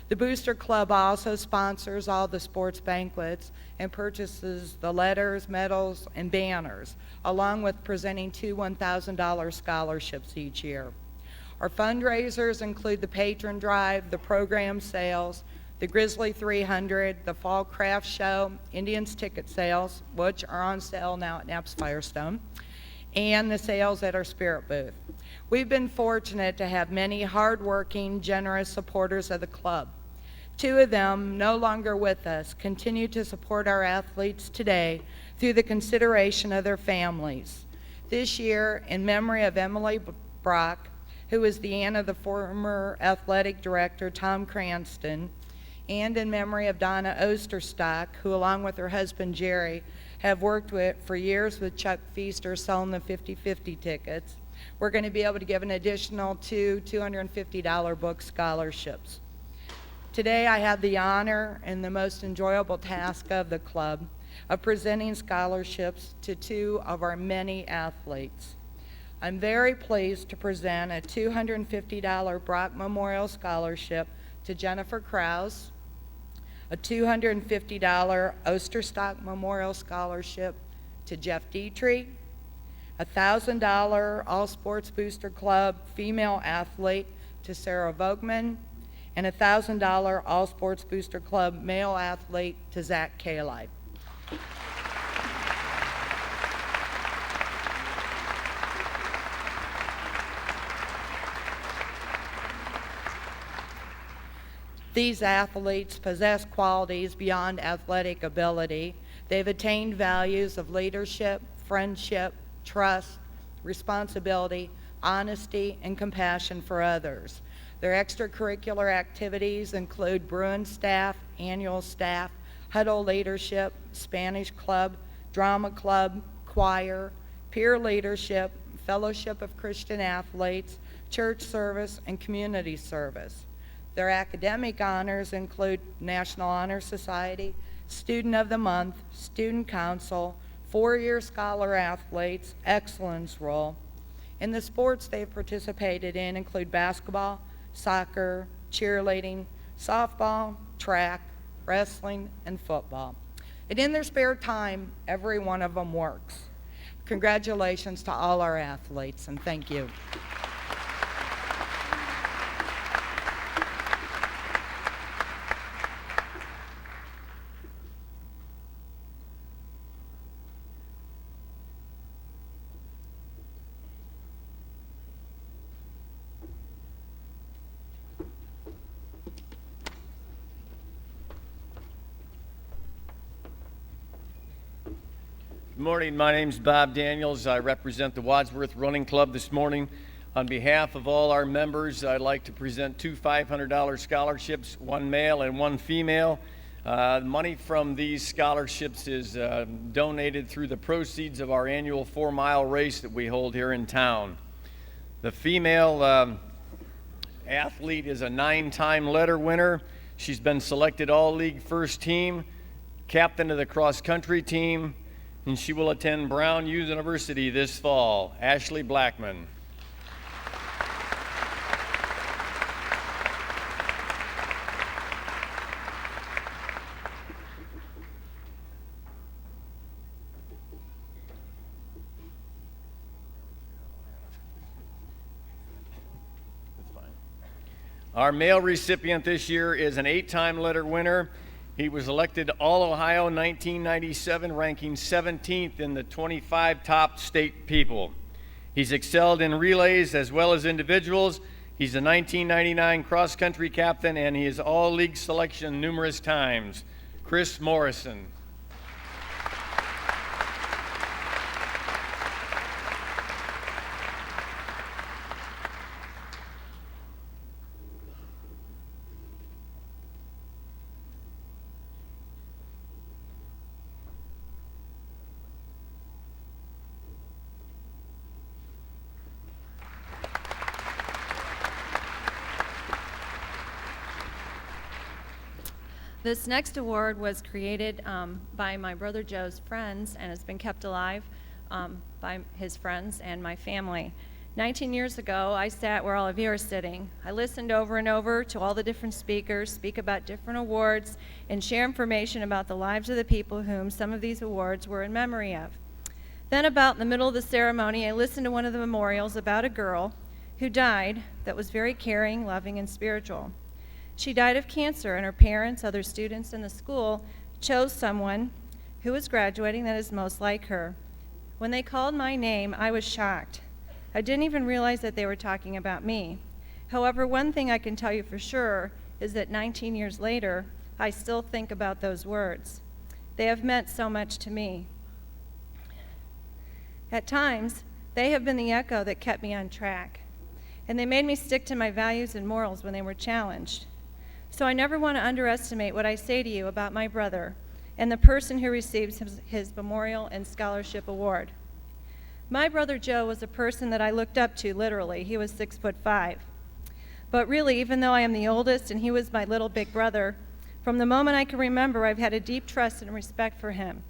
The Booster Club also sponsors all the sports banquets and purchases the letters, medals, and banners, along with presenting 2 $1,000 scholarships each year. Our fundraisers include the patron drive, the program sales, the Grizzly 300, the Fall Craft Show, Indians ticket sales, which are on sale now at Knapp's Firestone, and the sales at our Spirit booth. We've been fortunate to have many hardworking, generous supporters of the club. 2 of them, no longer with us, continue to support our athletes today through the consideration of their families. This year, in memory of Emily Brock, who is the aunt of the former athletic director, Tom Cranston, and in memory of Donna Osterstock, who along with her husband Jerry have worked for years with Chuck Feaster selling the 50-50 tickets, we're going to be able to give an additional 2 $250 book scholarships. Today I have the honor and the most enjoyable task of the club of presenting scholarships to 2 of our many athletes. I'm very pleased to present a $250 Brock Memorial Scholarship to Jennifer Krause, a $250 Osterstock Memorial Scholarship to Jeff Dietrich, a $1,000 All Sports Booster Club female athlete to Sarah Vogman, and a $1,000 All Sports Booster Club male athlete to Zach Kali. These athletes possess qualities beyond athletic ability. They've attained values of leadership, friendship, trust, responsibility, honesty, and compassion for others. Their extracurricular activities include Bruin staff, annual staff, huddle leadership, Spanish club, drama club, choir, peer leadership, fellowship of Christian athletes, church service, and community service. Their academic honors include National Honor Society, Student of the Month, Student Council, four-year scholar athletes, excellence roll. And the sports they've participated in include basketball, soccer, cheerleading, softball, track, wrestling, and football. And in their spare time, every one of them works. Congratulations to all our athletes, and thank you. Good morning. My name's Bob Daniels. I represent the Wadsworth Running Club this morning. On behalf of all our members, I'd like to present two $500 scholarships, one male and one female. Money from these scholarships is donated through the proceeds of our annual 4-mile race that we hold here in town. The female athlete is a 9-time letter winner. She's been selected all-league first team, captain of the cross-country team, and she will attend Brown University this fall. Ashley Blackman. Our male recipient this year is an 8-time letter winner. He was elected All-Ohio 1997, ranking 17th in the 25 top state people. He's excelled in relays as well as individuals. He's a 1999 cross-country captain, and he is all-league selection numerous times. Chris Morrison. This next award was created by my brother Joe's friends and has been kept alive by his friends and my family. 19 years ago, I sat where all of you are sitting. I listened over and over to all the different speakers speak about different awards and share information about the lives of the people whom some of these awards were in memory of. Then about in the middle of the ceremony, I listened to one of the memorials about a girl who died that was very caring, loving, and spiritual. She died of cancer, and her parents, other students in the school, chose someone who was graduating that is most like her. When they called my name, I was shocked. I didn't even realize that they were talking about me. However, one thing I can tell you for sure is that 19 years later, I still think about those words. They have meant so much to me. At times, they have been the echo that kept me on track, and they made me stick to my values and morals when they were challenged. So I never want to underestimate what I say to you about my brother and the person who receives his memorial and scholarship award. My brother Joe was a person that I looked up to, literally. He was 6'5". But really, even though I am the oldest and he was my little big brother, from the moment I can remember, I've had a deep trust and respect for him.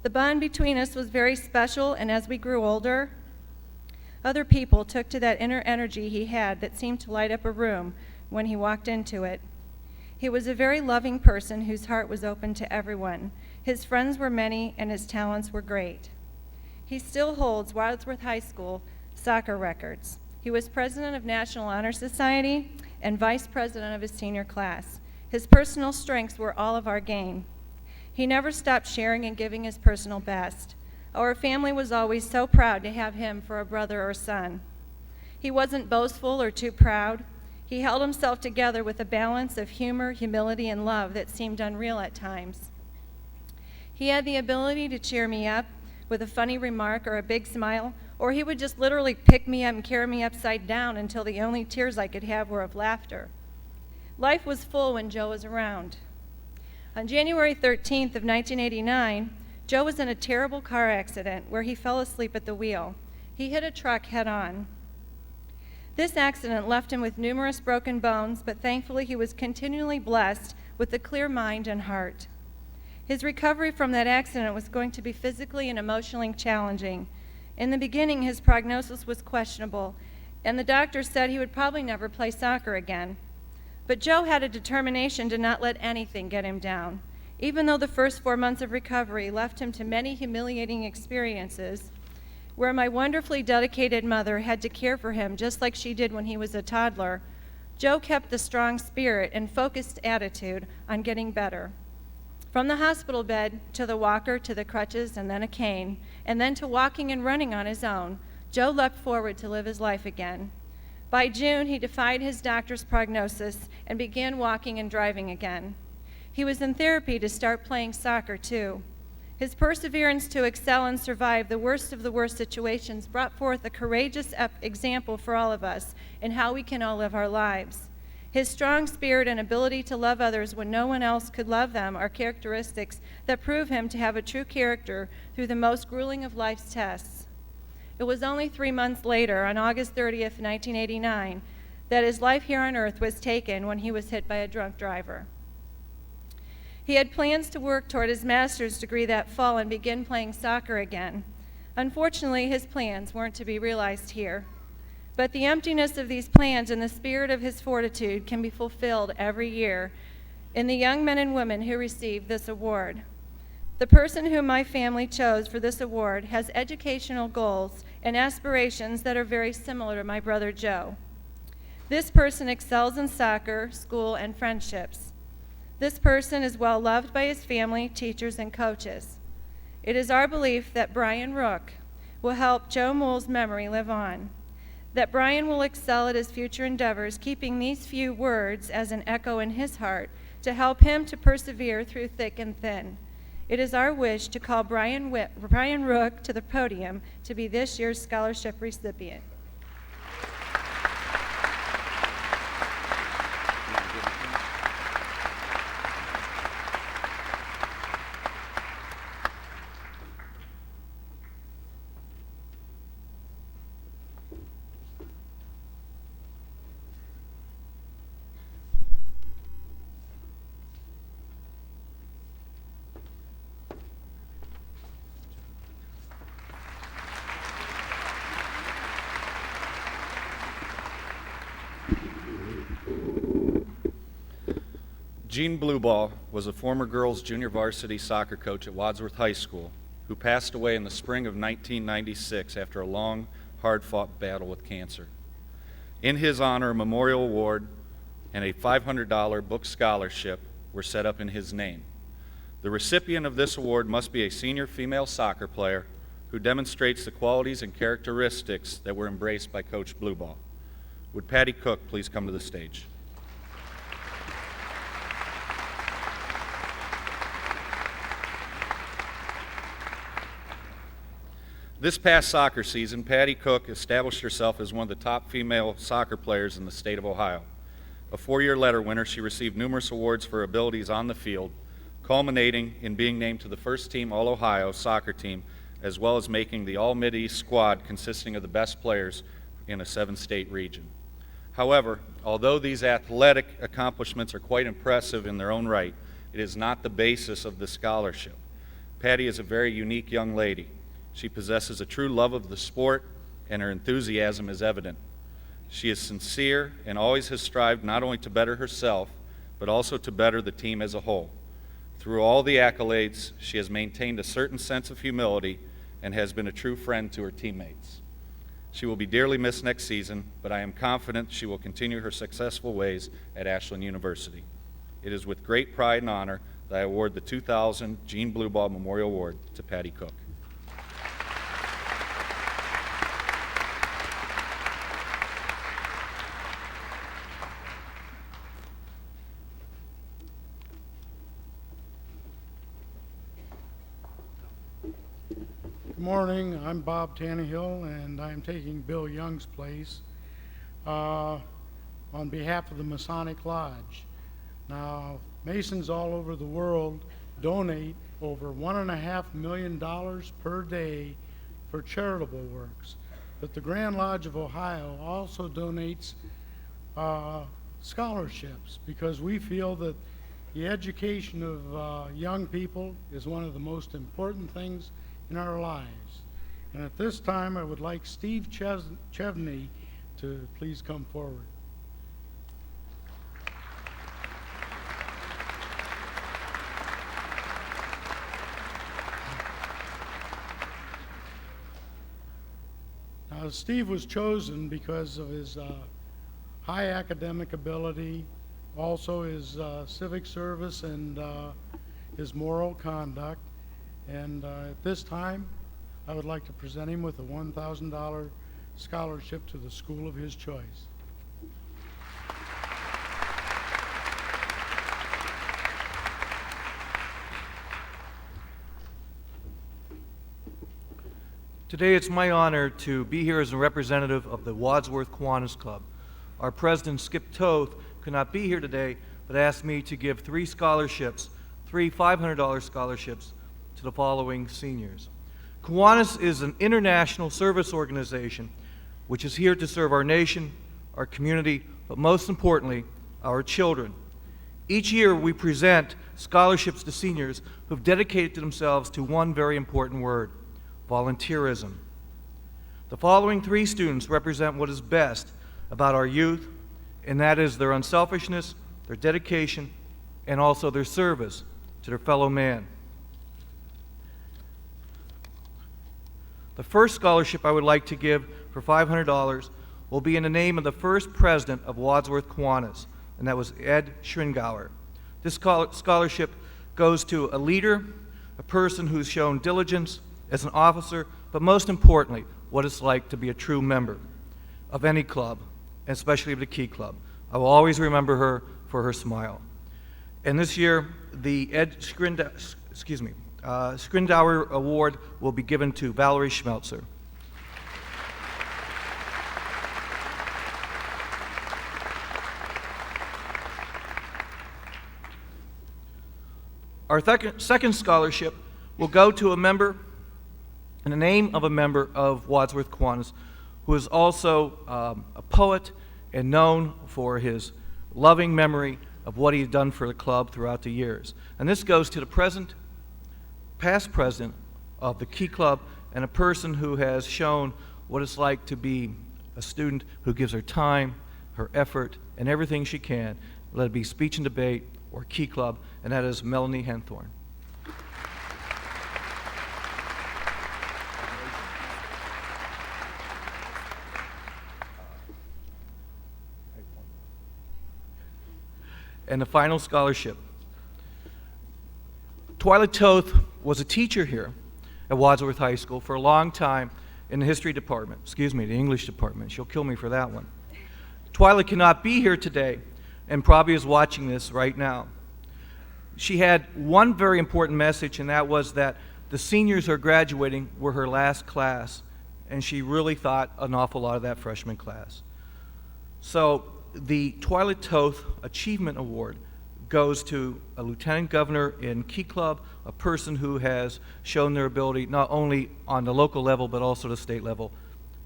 The bond between us was very special, and as we grew older, other people took to that inner energy he had that seemed to light up a room when he walked into it. He was a very loving person whose heart was open to everyone. His friends were many, and his talents were great. He still holds Wadsworth High School soccer records. He was president of National Honor Society and vice president of his senior class. His personal strengths were all of our gain. He never stopped sharing and giving his personal best. Our family was always so proud to have him for a brother or son. He wasn't boastful or too proud. He held himself together with a balance of humor, humility, and love that seemed unreal at times. He had the ability to cheer me up with a funny remark or a big smile, or he would just literally pick me up and carry me upside down until the only tears I could have were of laughter. Life was full when Joe was around. On January 13th of 1989, Joe was in a terrible car accident where he fell asleep at the wheel. He hit a truck head-on. This accident left him with numerous broken bones, but thankfully he was continually blessed with a clear mind and heart. His recovery from that accident was going to be physically and emotionally challenging. In the beginning, his prognosis was questionable, and the doctor said he would probably never play soccer again. But Joe had a determination to not let anything get him down. Even though the first 4 months of recovery left him to many humiliating experiences, where my wonderfully dedicated mother had to care for him just like she did when he was a toddler, Joe kept the strong spirit and focused attitude on getting better. From the hospital bed to the walker to the crutches and then a cane, and then to walking and running on his own, Joe leapt forward to live his life again. By June, he defied his doctor's prognosis and began walking and driving again. He was in therapy to start playing soccer too. His perseverance to excel and survive the worst of the worst situations brought forth a courageous example for all of us in how we can all live our lives. His strong spirit and ability to love others when no one else could love them are characteristics that prove him to have a true character through the most grueling of life's tests. It was only 3 months later, on August 30th, 1989, that his life here on earth was taken when he was hit by a drunk driver. He had plans to work toward his master's degree that fall and begin playing soccer again. Unfortunately, his plans weren't to be realized here. But the emptiness of these plans and the spirit of his fortitude can be fulfilled every year in the young men and women who receive this award. The person whom my family chose for this award has educational goals and aspirations that are very similar to my brother Joe. This person excels in soccer, school, and friendships. This person is well loved by his family, teachers, and coaches. It is our belief that Brian Rook will help Joe Moole's memory live on, that Brian will excel at his future endeavors, keeping these few words as an echo in his heart to help him to persevere through thick and thin. It is our wish to call Brian Rook to the podium to be this year's scholarship recipient. Gene Blueball was a former girls' junior varsity soccer coach at Wadsworth High School who passed away in the spring of 1996 after a long, hard-fought battle with cancer. In his honor, a memorial award and a $500 book scholarship were set up in his name. The recipient of this award must be a senior female soccer player who demonstrates the qualities and characteristics that were embraced by Coach Blueball. Would Patty Cook please come to the stage? This past soccer season, Patty Cook established herself as one of the top female soccer players in the state of Ohio. A 4-year letter winner, she received numerous awards for her abilities on the field, culminating in being named to the first-team All-Ohio soccer team, as well as making the All-Mid-East squad consisting of the best players in a 7-state region. However, although these athletic accomplishments are quite impressive in their own right, it is not the basis of the scholarship. Patty is a very unique young lady. She possesses a true love of the sport, and her enthusiasm is evident. She is sincere and always has strived not only to better herself, but also to better the team as a whole. Through all the accolades, she has maintained a certain sense of humility and has been a true friend to her teammates. She will be dearly missed next season, but I am confident she will continue her successful ways at Ashland University. It is with great pride and honor that I award the 2000 Gene Blueball Memorial Award to Patty Cook. Good morning. I'm Bob Tannehill, and I'm taking Bill Young's place on behalf of the Masonic Lodge. Now, Masons all over the world donate over $1.5 million per day for charitable works. But the Grand Lodge of Ohio also donates scholarships because we feel that the education of young people is one of the most important things in our lives. And at this time, I would like Steve Chevney to please come forward. Now, Steve was chosen because of his high academic ability, also his civic service and his moral conduct. And at this time, I would like to present him with a $1,000 scholarship to the school of his choice. Today it's my honor to be here as a representative of the Wadsworth Kiwanis Club. Our president, Skip Toth, could not be here today, but asked me to give three scholarships, three $500 scholarships to the following seniors. Kiwanis is an international service organization which is here to serve our nation, our community, but most importantly, our children. Each year we present scholarships to seniors who've dedicated themselves to one very important word: volunteerism. The following three students represent what is best about our youth, and that is their unselfishness, their dedication, and also their service to their fellow man. The first scholarship I would like to give for $500 will be in the name of the first president of Wadsworth Kiwanis, and that was Ed Schringauer. This scholarship goes to a leader, a person who's shown diligence as an officer, but most importantly, what it's like to be a true member of any club, and especially of the Key Club. I will always remember her for her smile. And this year, the Ed Schringauer Award will be given to Valerie Schmelzer. Our second scholarship will go to a member, in the name of a member of Wadsworth Kiwanis, who is also a poet and known for his loving memory of what he's done for the club throughout the years. And this goes to the past president of the Key Club, and a person who has shown what it's like to be a student who gives her time, her effort, and everything she can, let it be speech and debate or Key Club, and that is Melanie Henthorne. And the final scholarship. Twyla Toth was a teacher here at Wadsworth High School for a long time in the history department, the English department. She'll kill me for that one. Twyla cannot be here today and probably is watching this right now. She had one very important message, and that was that the seniors who are graduating were her last class, and she really thought an awful lot of that freshman class. So the Twyla Toth Achievement Award goes to a lieutenant governor in Key Club, a person who has shown their ability not only on the local level but also the state level,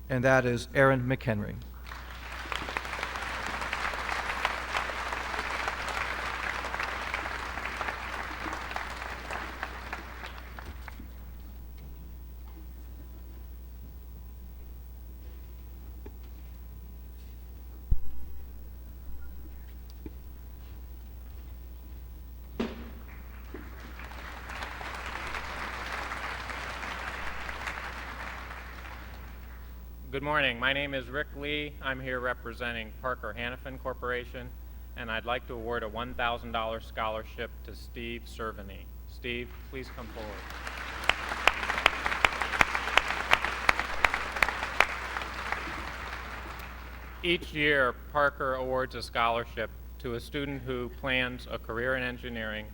and that is Aaron McHenry. Good morning. My name is Rick Lee. I'm here representing Parker Hannafin Corporation, and I'd like to award a $1,000 scholarship to Steve Cerveny. Steve, please come forward. Each year, Parker awards a scholarship to a student who plans a career in engineering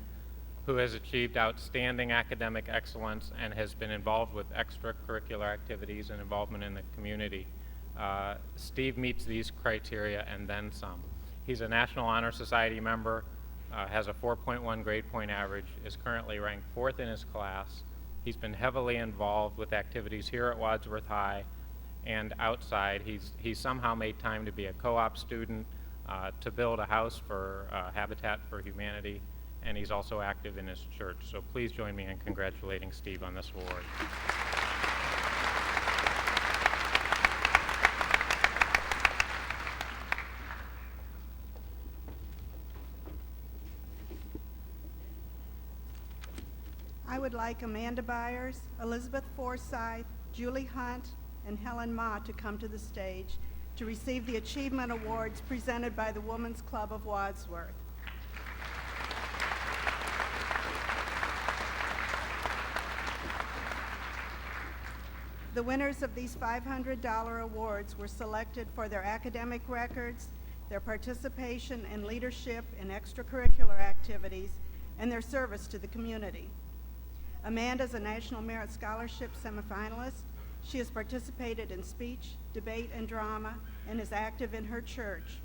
who has achieved outstanding academic excellence and has been involved with extracurricular activities and involvement in the community. Steve meets these criteria and then some. He's a National Honor Society member, has a 4.1 grade point average, is currently ranked 4th in his class. He's been heavily involved with activities here at Wadsworth High and outside. He's somehow made time to be a co-op student, to build a house for Habitat for Humanity, and he's also active in his church. So please join me in congratulating Steve on this award. I would like Amanda Byers, Elizabeth Forsyth, Julie Hunt, and Helen Ma to come to the stage to receive the Achievement Awards presented by the Women's Club of Wadsworth. The winners of these $500 awards were selected for their academic records, their participation and leadership in extracurricular activities, and their service to the community. Amanda is a National Merit Scholarship semifinalist. She has participated in speech, debate, and drama, and is active in her church.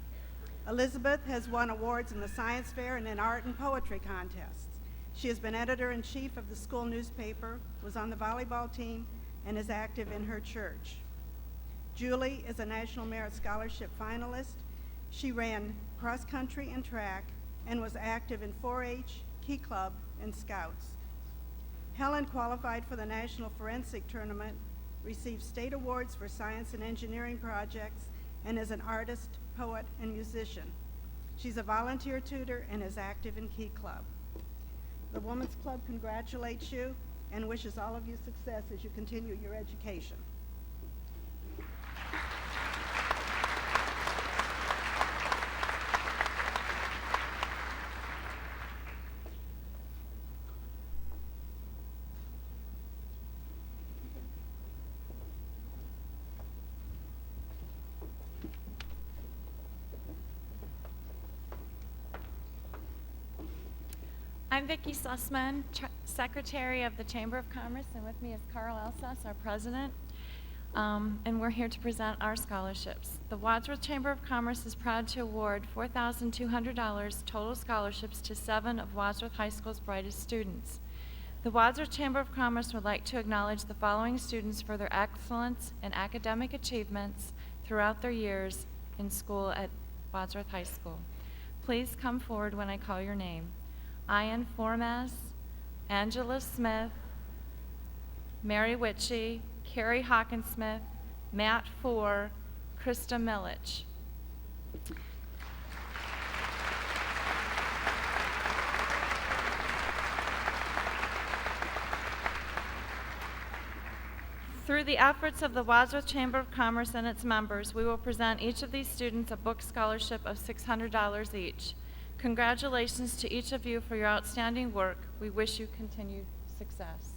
Elizabeth has won awards in the science fair and in art and poetry contests. She has been editor-in-chief of the school newspaper, was on the volleyball team, and is active in her church. Julie is a National Merit Scholarship finalist. She ran cross-country and track and was active in 4-H, Key Club, and Scouts. Helen qualified for the National Forensic Tournament, received state awards for science and engineering projects, and is an artist, poet, and musician. She's a volunteer tutor and is active in Key Club. The Women's Club congratulates you and wishes all of you success as you continue your education. I'm Vicki Sussman, Secretary of the Chamber of Commerce, and with me is Carl Elsas, our President, and we're here to present our scholarships. The Wadsworth Chamber of Commerce is proud to award $4,200 total scholarships to 7 of Wadsworth High School's brightest students. The Wadsworth Chamber of Commerce would like to acknowledge the following students for their excellence and academic achievements throughout their years in school at Wadsworth High School. Please come forward when I call your name. Ian Formas, Angela Smith, Mary Witchie, Carrie Hawkinsmith, Matt Four, Krista Milich. Through the efforts of the Wadsworth Chamber of Commerce and its members, we will present each of these students a book scholarship of $600 each. Congratulations to each of you for your outstanding work. We wish you continued success.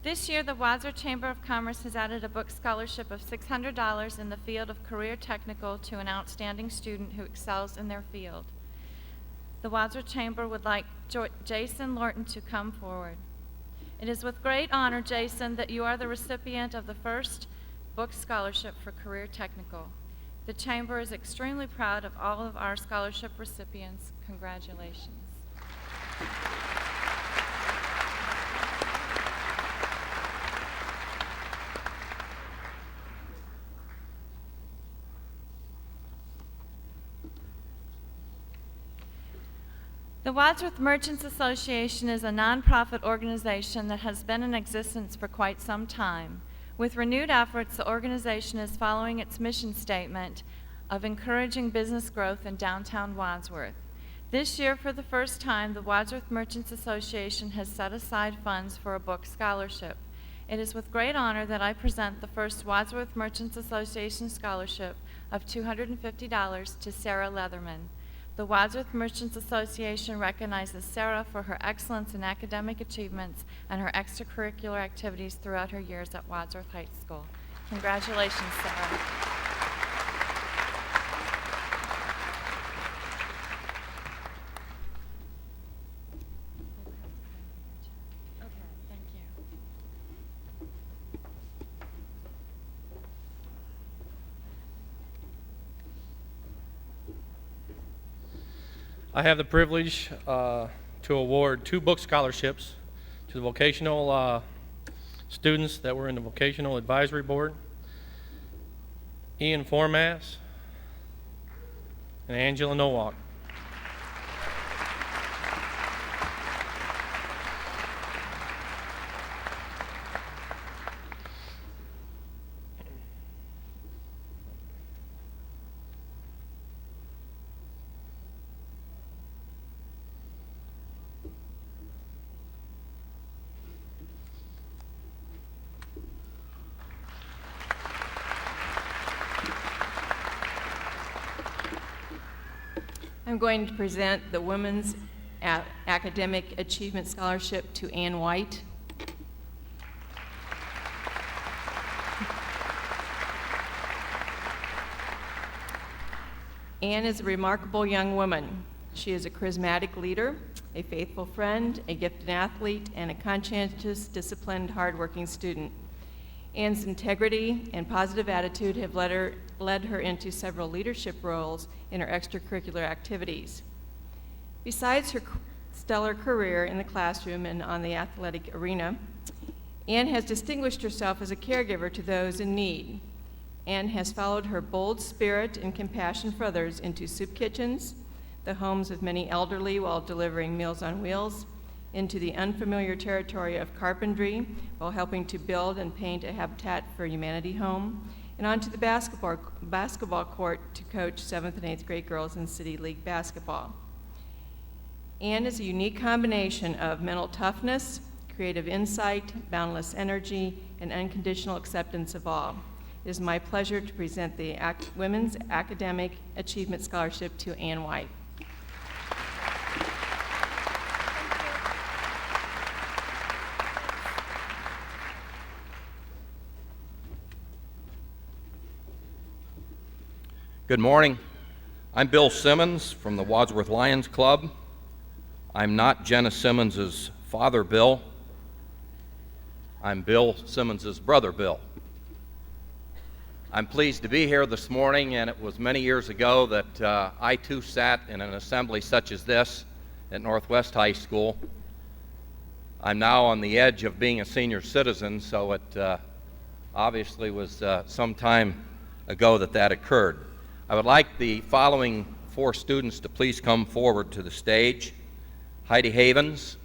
This year, the Wadsworth Chamber of Commerce has added a book scholarship of $600 in the field of career technical to an outstanding student who excels in their field. The Wadsworth Chamber would like Jason Lorton to come forward. It is with great honor, Jason, that you are the recipient of the first book scholarship for career technical. The Chamber is extremely proud of all of our scholarship recipients. Congratulations. The Wadsworth Merchants Association is a nonprofit organization that has been in existence for quite some time. With renewed efforts, the organization is following its mission statement of encouraging business growth in downtown Wadsworth. This year, for the first time, the Wadsworth Merchants Association has set aside funds for a book scholarship. It is with great honor that I present the first Wadsworth Merchants Association Scholarship of $250 to Sarah Leatherman. The Wadsworth Merchants Association recognizes Sarah for her excellence in academic achievements and her extracurricular activities throughout her years at Wadsworth High School. Congratulations, Sarah. I have the privilege to award 2 book scholarships to the vocational students that were in the Vocational Advisory Board, Ian Formas and Angela Nowak. I'm going to present the Women's Academic Achievement Scholarship to Ann White. Ann is a remarkable young woman. She is a charismatic leader, a faithful friend, a gifted athlete, and a conscientious, disciplined, hardworking student. Ann's integrity and positive attitude have led her into several leadership roles in her extracurricular activities. Besides her stellar career in the classroom and on the athletic arena, Ann has distinguished herself as a caregiver to those in need. Ann has followed her bold spirit and compassion for others into soup kitchens, the homes of many elderly while delivering Meals on Wheels, into the unfamiliar territory of carpentry while helping to build and paint a Habitat for Humanity home, and onto the basketball court to coach 7th and 8th grade girls in City League basketball. Ann is a unique combination of mental toughness, creative insight, boundless energy, and unconditional acceptance of all. It is my pleasure to present the Women's Academic Achievement Scholarship to Ann White. Good morning. I'm Bill Simmons from the Wadsworth Lions Club. I'm not Jenna Simmons' father, Bill. I'm Bill Simmons' brother, Bill. I'm pleased to be here this morning, and it was many years ago that I too sat in an assembly such as this at Northwest High School. I'm now on the edge of being a senior citizen, so it obviously was some time ago that occurred. I would like the following 4 students to please come forward to the stage. Heidi Havens,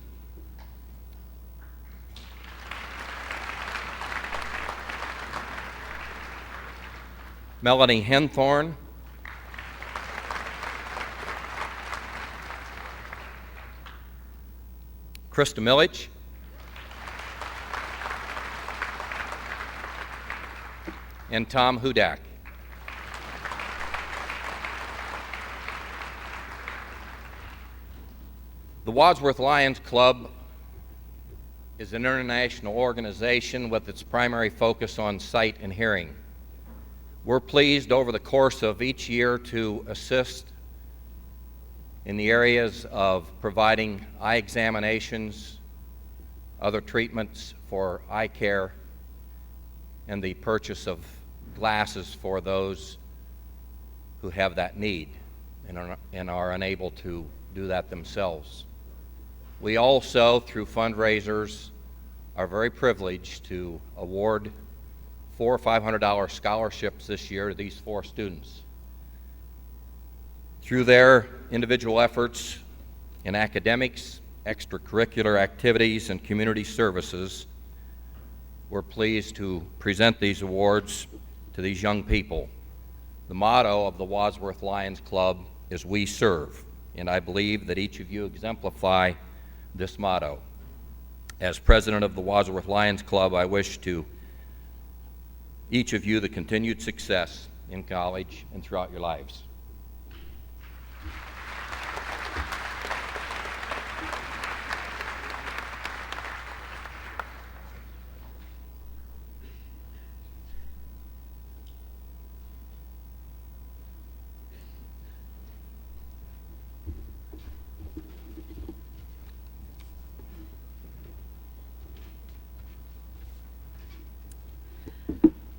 Melanie Henthorn, Krista Milich, and Tom Hudak. The Wadsworth Lions Club is an international organization with its primary focus on sight and hearing. We're pleased over the course of each year to assist in the areas of providing eye examinations, other treatments for eye care, and the purchase of glasses for those who have that need and are unable to do that themselves. We also, through fundraisers, are very privileged to award $400 or $500 scholarships this year to these 4 students. Through their individual efforts in academics, extracurricular activities, and community services, we're pleased to present these awards to these young people. The motto of the Wadsworth Lions Club is "We Serve," and I believe that each of you exemplify this motto. As president of the Wadsworth Lions Club, I wish to each of you the continued success in college and throughout your lives.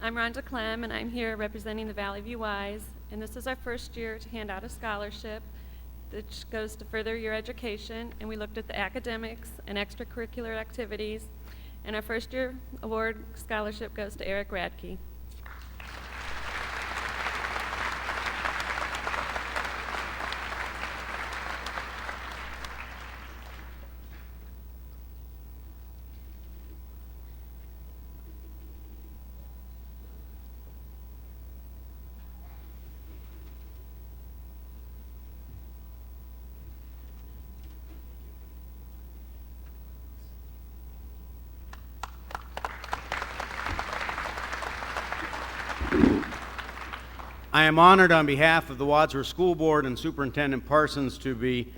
I'm Rhonda Clem, and I'm here representing the Valley View Y's, and this is our first year to hand out a scholarship that goes to further your education, and we looked at the academics and extracurricular activities, and our first year award scholarship goes to Eric Radke. I am honored on behalf of the Wadsworth School Board and Superintendent Parsons to be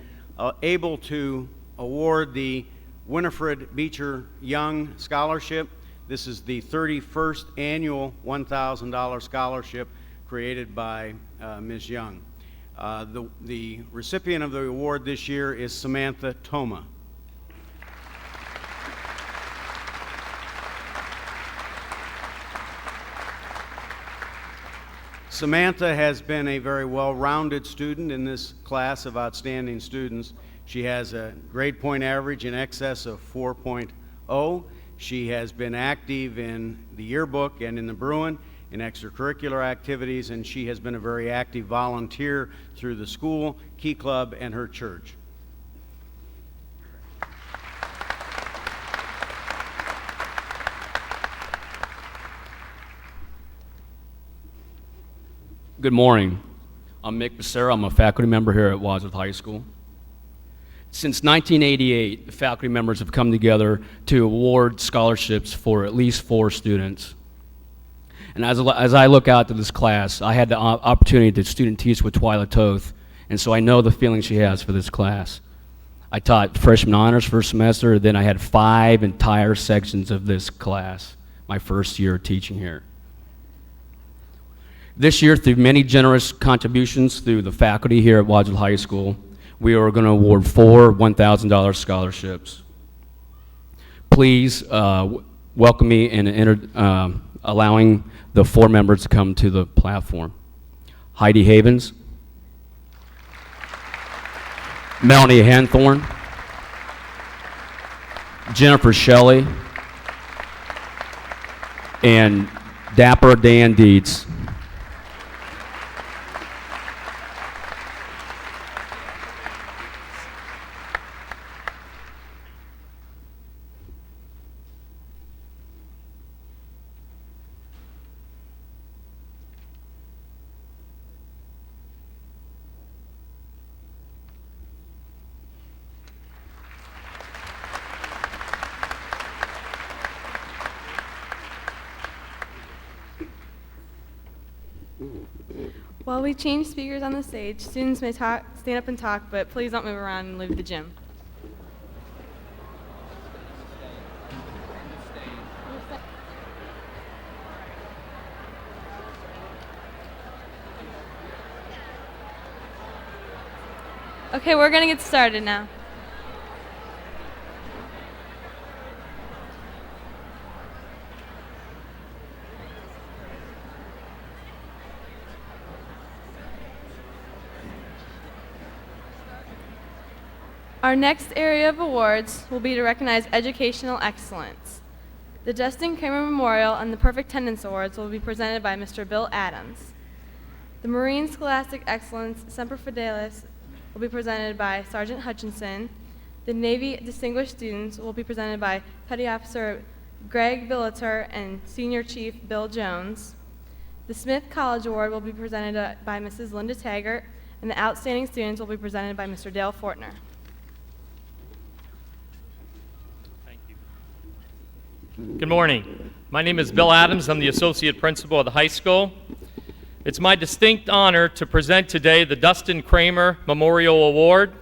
able to award the Winifred Beecher Young Scholarship. This is the 31st annual $1,000 scholarship created by Ms. Young. The recipient of the award this year is Samantha Toma. Samantha has been a very well-rounded student in this class of outstanding students. She has a grade point average in excess of 4.0. She has been active in the yearbook and in the Bruin in extracurricular activities, and she has been a very active volunteer through the school, Key Club, and her church. Good morning. I'm Mick Becerra. I'm a faculty member here at Wadsworth High School. Since 1988, the faculty members have come together to award scholarships for at least 4 students. And as I look out to this class, I had the opportunity to student teach with Twyla Toth, and so I know the feeling she has for this class. I taught freshman honors first semester, then I had 5 entire sections of this class, my first year teaching here. This year, through many generous contributions through the faculty here at Wadsworth High School, we are going to award 4 $1,000 scholarships. Please welcome me in allowing the 4 members to come to the platform. Heidi Havens, Melanie Hanthorn, Jennifer Shelley, and Dapper Dan Dietz. While we change speakers on the stage, students may stand up and talk, but please don't move around and leave the gym. Okay, we're going to get started now. Our next area of awards will be to recognize educational excellence. The Justin Kramer Memorial and the Perfect Attendance Awards will be presented by Mr. Bill Adams. The Marine Scholastic Excellence Semper Fidelis will be presented by Sergeant Hutchinson. The Navy Distinguished Students will be presented by Petty Officer Greg Billiter and Senior Chief Bill Jones. The Smith College Award will be presented by Mrs. Linda Taggart, and the Outstanding Students will be presented by Mr. Dale Fortner. Good morning. My name is Bill Adams. I'm the Associate Principal of the high school. It's my distinct honor to present today the Dustin Kramer Memorial Award.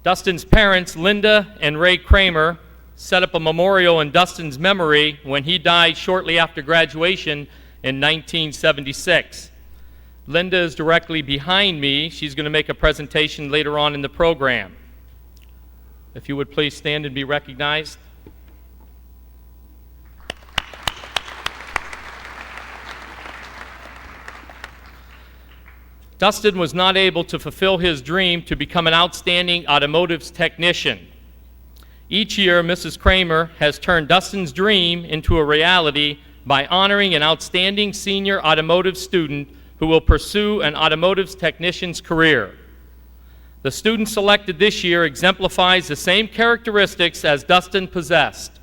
Dustin's parents, Linda and Ray Kramer, set up a memorial in Dustin's memory when he died shortly after graduation in 1976. Linda is directly behind me. She's going to make a presentation later on in the program. If you would please stand and be recognized. Dustin was not able to fulfill his dream to become an outstanding automotive technician. Each year, Mrs. Kramer has turned Dustin's dream into a reality by honoring an outstanding senior automotive student who will pursue an automotive technician's career. The student selected this year exemplifies the same characteristics as Dustin possessed: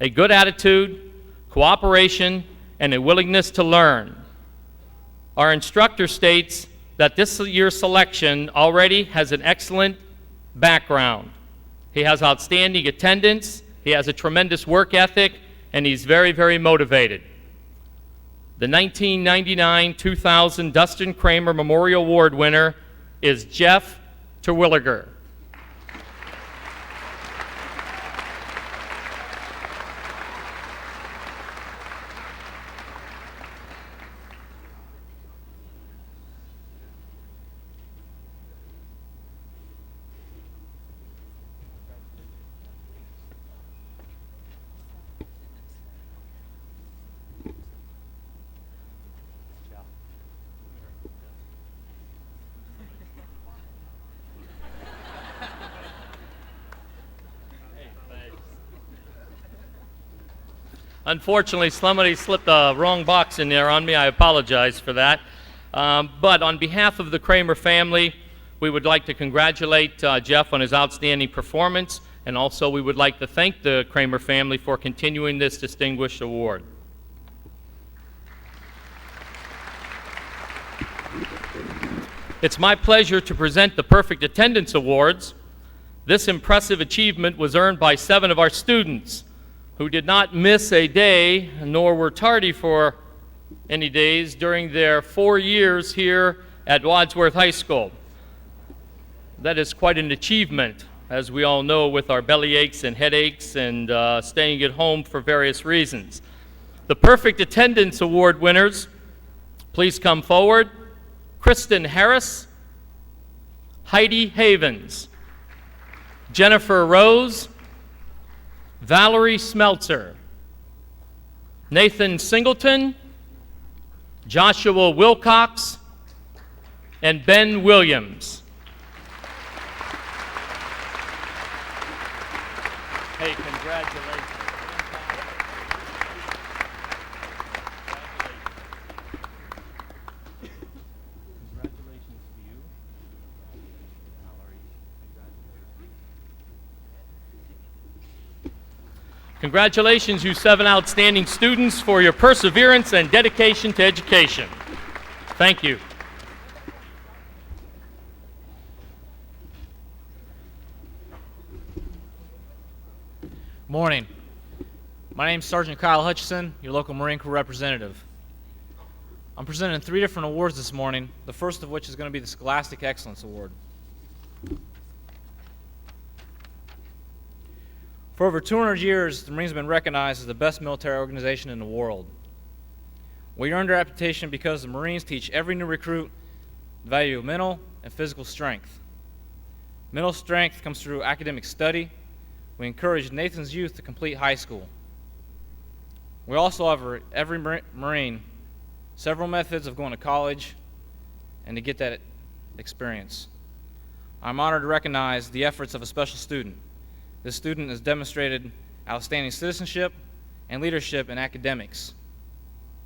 a good attitude, cooperation, and a willingness to learn. Our instructor states that this year's selection already has an excellent background. He has outstanding attendance, he has a tremendous work ethic, and he's very, very motivated. The 1999-2000 Dustin Kramer Memorial Award winner is Jeff Terwilliger. Unfortunately, somebody slipped the wrong box in there on me. I apologize for that. But on behalf of the Kramer family, we would like to congratulate Jeff on his outstanding performance, and also we would like to thank the Kramer family for continuing this distinguished award. It's my pleasure to present the Perfect Attendance Awards. This impressive achievement was earned by 7 of our students who did not miss a day nor were tardy for any days during their 4 years here at Wadsworth High School. That is quite an achievement, as we all know, with our belly aches and headaches and staying at home for various reasons. The Perfect Attendance Award winners, please come forward. Kristen Harris, Heidi Havens, Jennifer Rose, Valerie Smeltzer, Nathan Singleton, Joshua Wilcox, and Ben Williams. Hey, congratulations. Congratulations, you 7 outstanding students, for your perseverance and dedication to education. Thank you. Morning. My name is Sergeant Kyle Hutchison, your local Marine Corps representative. I'm presenting 3 different awards this morning, the first of which is going to be the Scholastic Excellence Award. For over 200 years, the Marines have been recognized as the best military organization in the world. We earned our reputation because the Marines teach every new recruit the value of mental and physical strength. Mental strength comes through academic study. We encourage Nathan's youth to complete high school. We also offer every Marine several methods of going to college and to get that experience. I'm honored to recognize the efforts of a special student. This student has demonstrated outstanding citizenship and leadership in academics.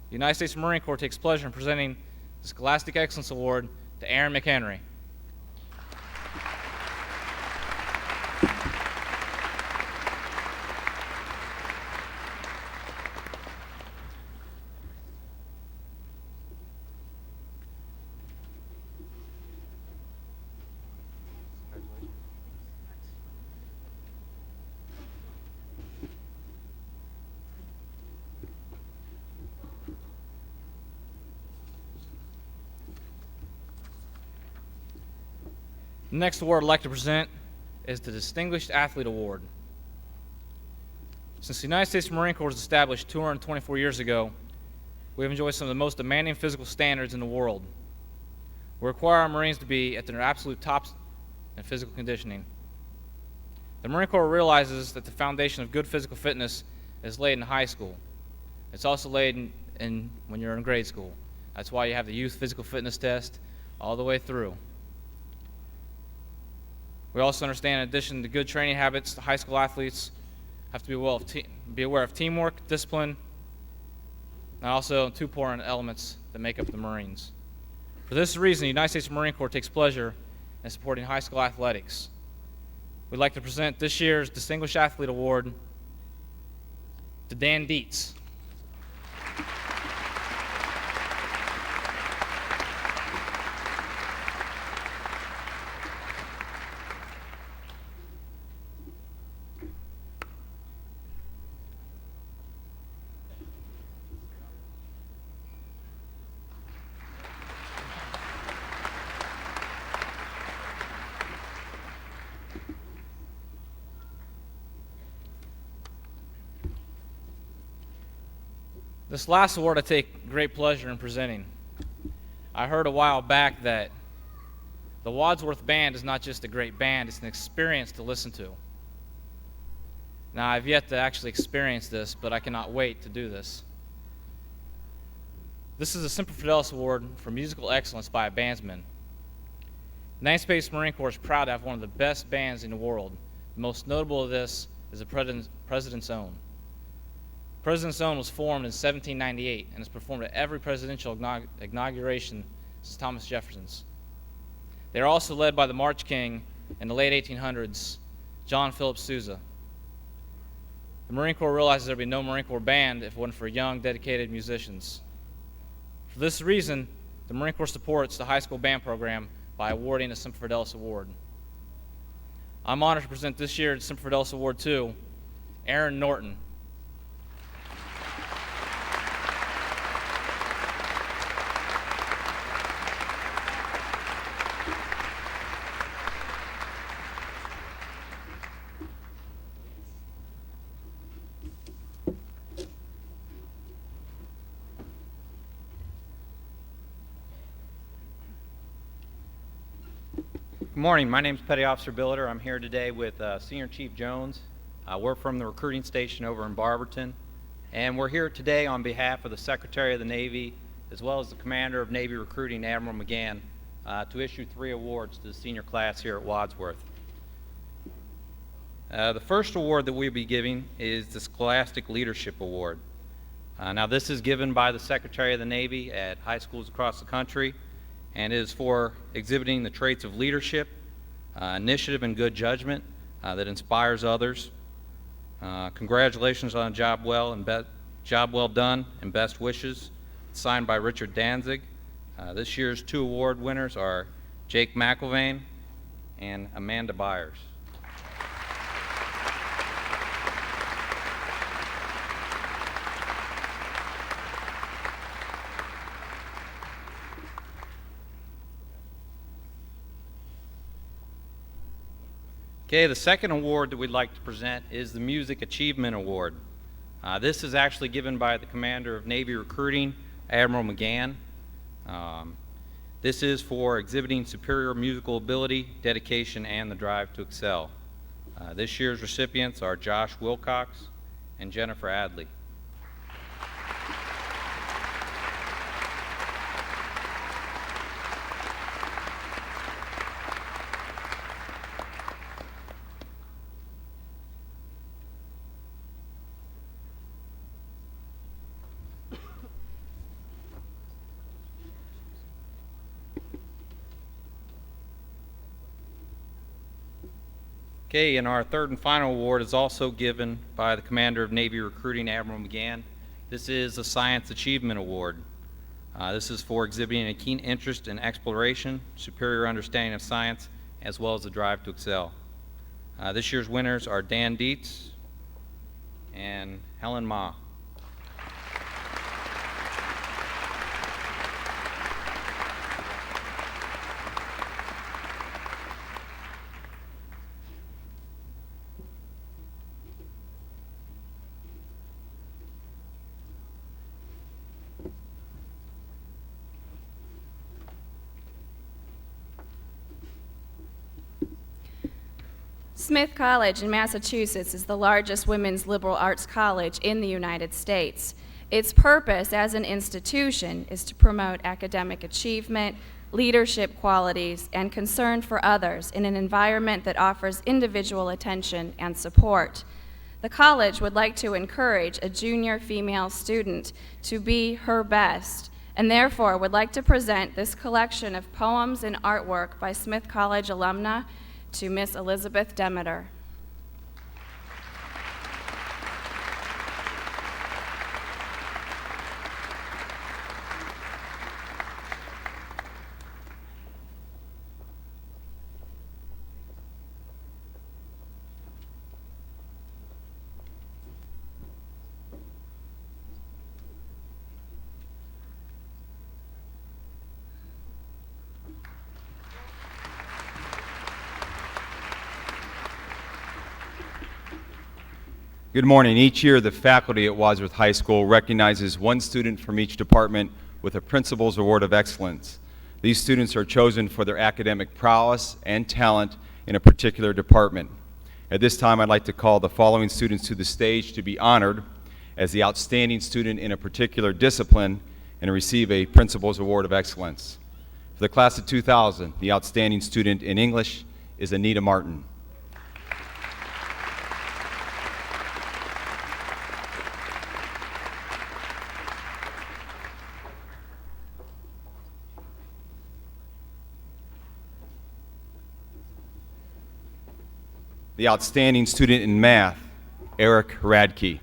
The United States Marine Corps takes pleasure in presenting the Scholastic Excellence Award to Aaron McHenry. The next award I'd like to present is the Distinguished Athlete Award. Since the United States Marine Corps was established 224 years ago, we have enjoyed some of the most demanding physical standards in the world. We require our Marines to be at their absolute tops in physical conditioning. The Marine Corps realizes that the foundation of good physical fitness is laid in high school. It's also laid in when you're in grade school. That's why you have the youth physical fitness test all the way through. We also understand, in addition to good training habits, the high school athletes have to be aware of teamwork, discipline, and also two important elements that make up the Marines. For this reason, the United States Marine Corps takes pleasure in supporting high school athletics. We'd like to present this year's Distinguished Athlete Award to Dan Dietz. This last award I take great pleasure in presenting. I heard a while back that the Wadsworth Band is not just a great band, it's an experience to listen to. Now, I've yet to actually experience this, but I cannot wait to do this. This is a Semper Fidelis Award for musical excellence by a bandsman. The United States Marine Corps is proud to have one of the best bands in the world. The most notable of this is the President's Own. President's Own was formed in 1798 and has performed at every presidential inauguration since Thomas Jefferson's. They are also led by the March King in the late 1800s, John Philip Sousa. The Marine Corps realizes there would be no Marine Corps band if it wasn't for young, dedicated musicians. For this reason, the Marine Corps supports the high school band program by awarding a Semper Fidelis Award. I'm honored to present this year's Semper Fidelis Award to Aaron Norton. Good morning. My name is Petty Officer Billiter. I'm here today with Senior Chief Jones. We're from the recruiting station over in Barberton, and we're here today on behalf of the Secretary of the Navy as well as the Commander of Navy Recruiting, Admiral McGann, to issue 3 awards to the senior class here at Wadsworth. The first award that we'll be giving is the Scholastic Leadership Award. Now, this is given by the Secretary of the Navy at high schools across the country, and is for exhibiting the traits of leadership, initiative, and good judgment that inspires others. Congratulations on a job well done, and best wishes. It's signed by Richard Danzig. This year's 2 award winners are Jake McIlvain and Amanda Byers. Okay, the second award that we'd like to present is the Music Achievement Award. This is actually given by the Commander of Navy Recruiting, Admiral McGann. This is for exhibiting superior musical ability, dedication, and the drive to excel. This year's recipients are Josh Wilcox and Jennifer Adley. Okay, and our third and final award is also given by the Commander of Navy Recruiting, Admiral McGann. This is the Science Achievement Award. This is for exhibiting a keen interest in exploration, superior understanding of science, as well as the drive to excel. This year's winners are Dan Dietz and Helen Ma. Smith College in Massachusetts is the largest women's liberal arts college in the United States. Its purpose as an institution is to promote academic achievement, leadership qualities, and concern for others in an environment that offers individual attention and support. The college would like to encourage a junior female student to be her best, and therefore would like to present this collection of poems and artwork by Smith College alumna to Miss Elizabeth Demeter. Good morning. Each year, the faculty at Wadsworth High School recognizes one student from each department with a Principal's Award of Excellence. These students are chosen for their academic prowess and talent in a particular department. At this time, I'd like to call the following students to the stage to be honored as the outstanding student in a particular discipline and receive a Principal's Award of Excellence. For the class of 2000, the outstanding student in English is Anita Martin. The outstanding student in math, Eric Radke.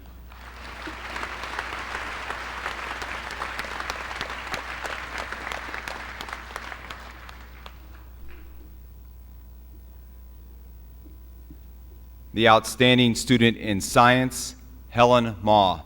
The outstanding student in science, Helen Maw.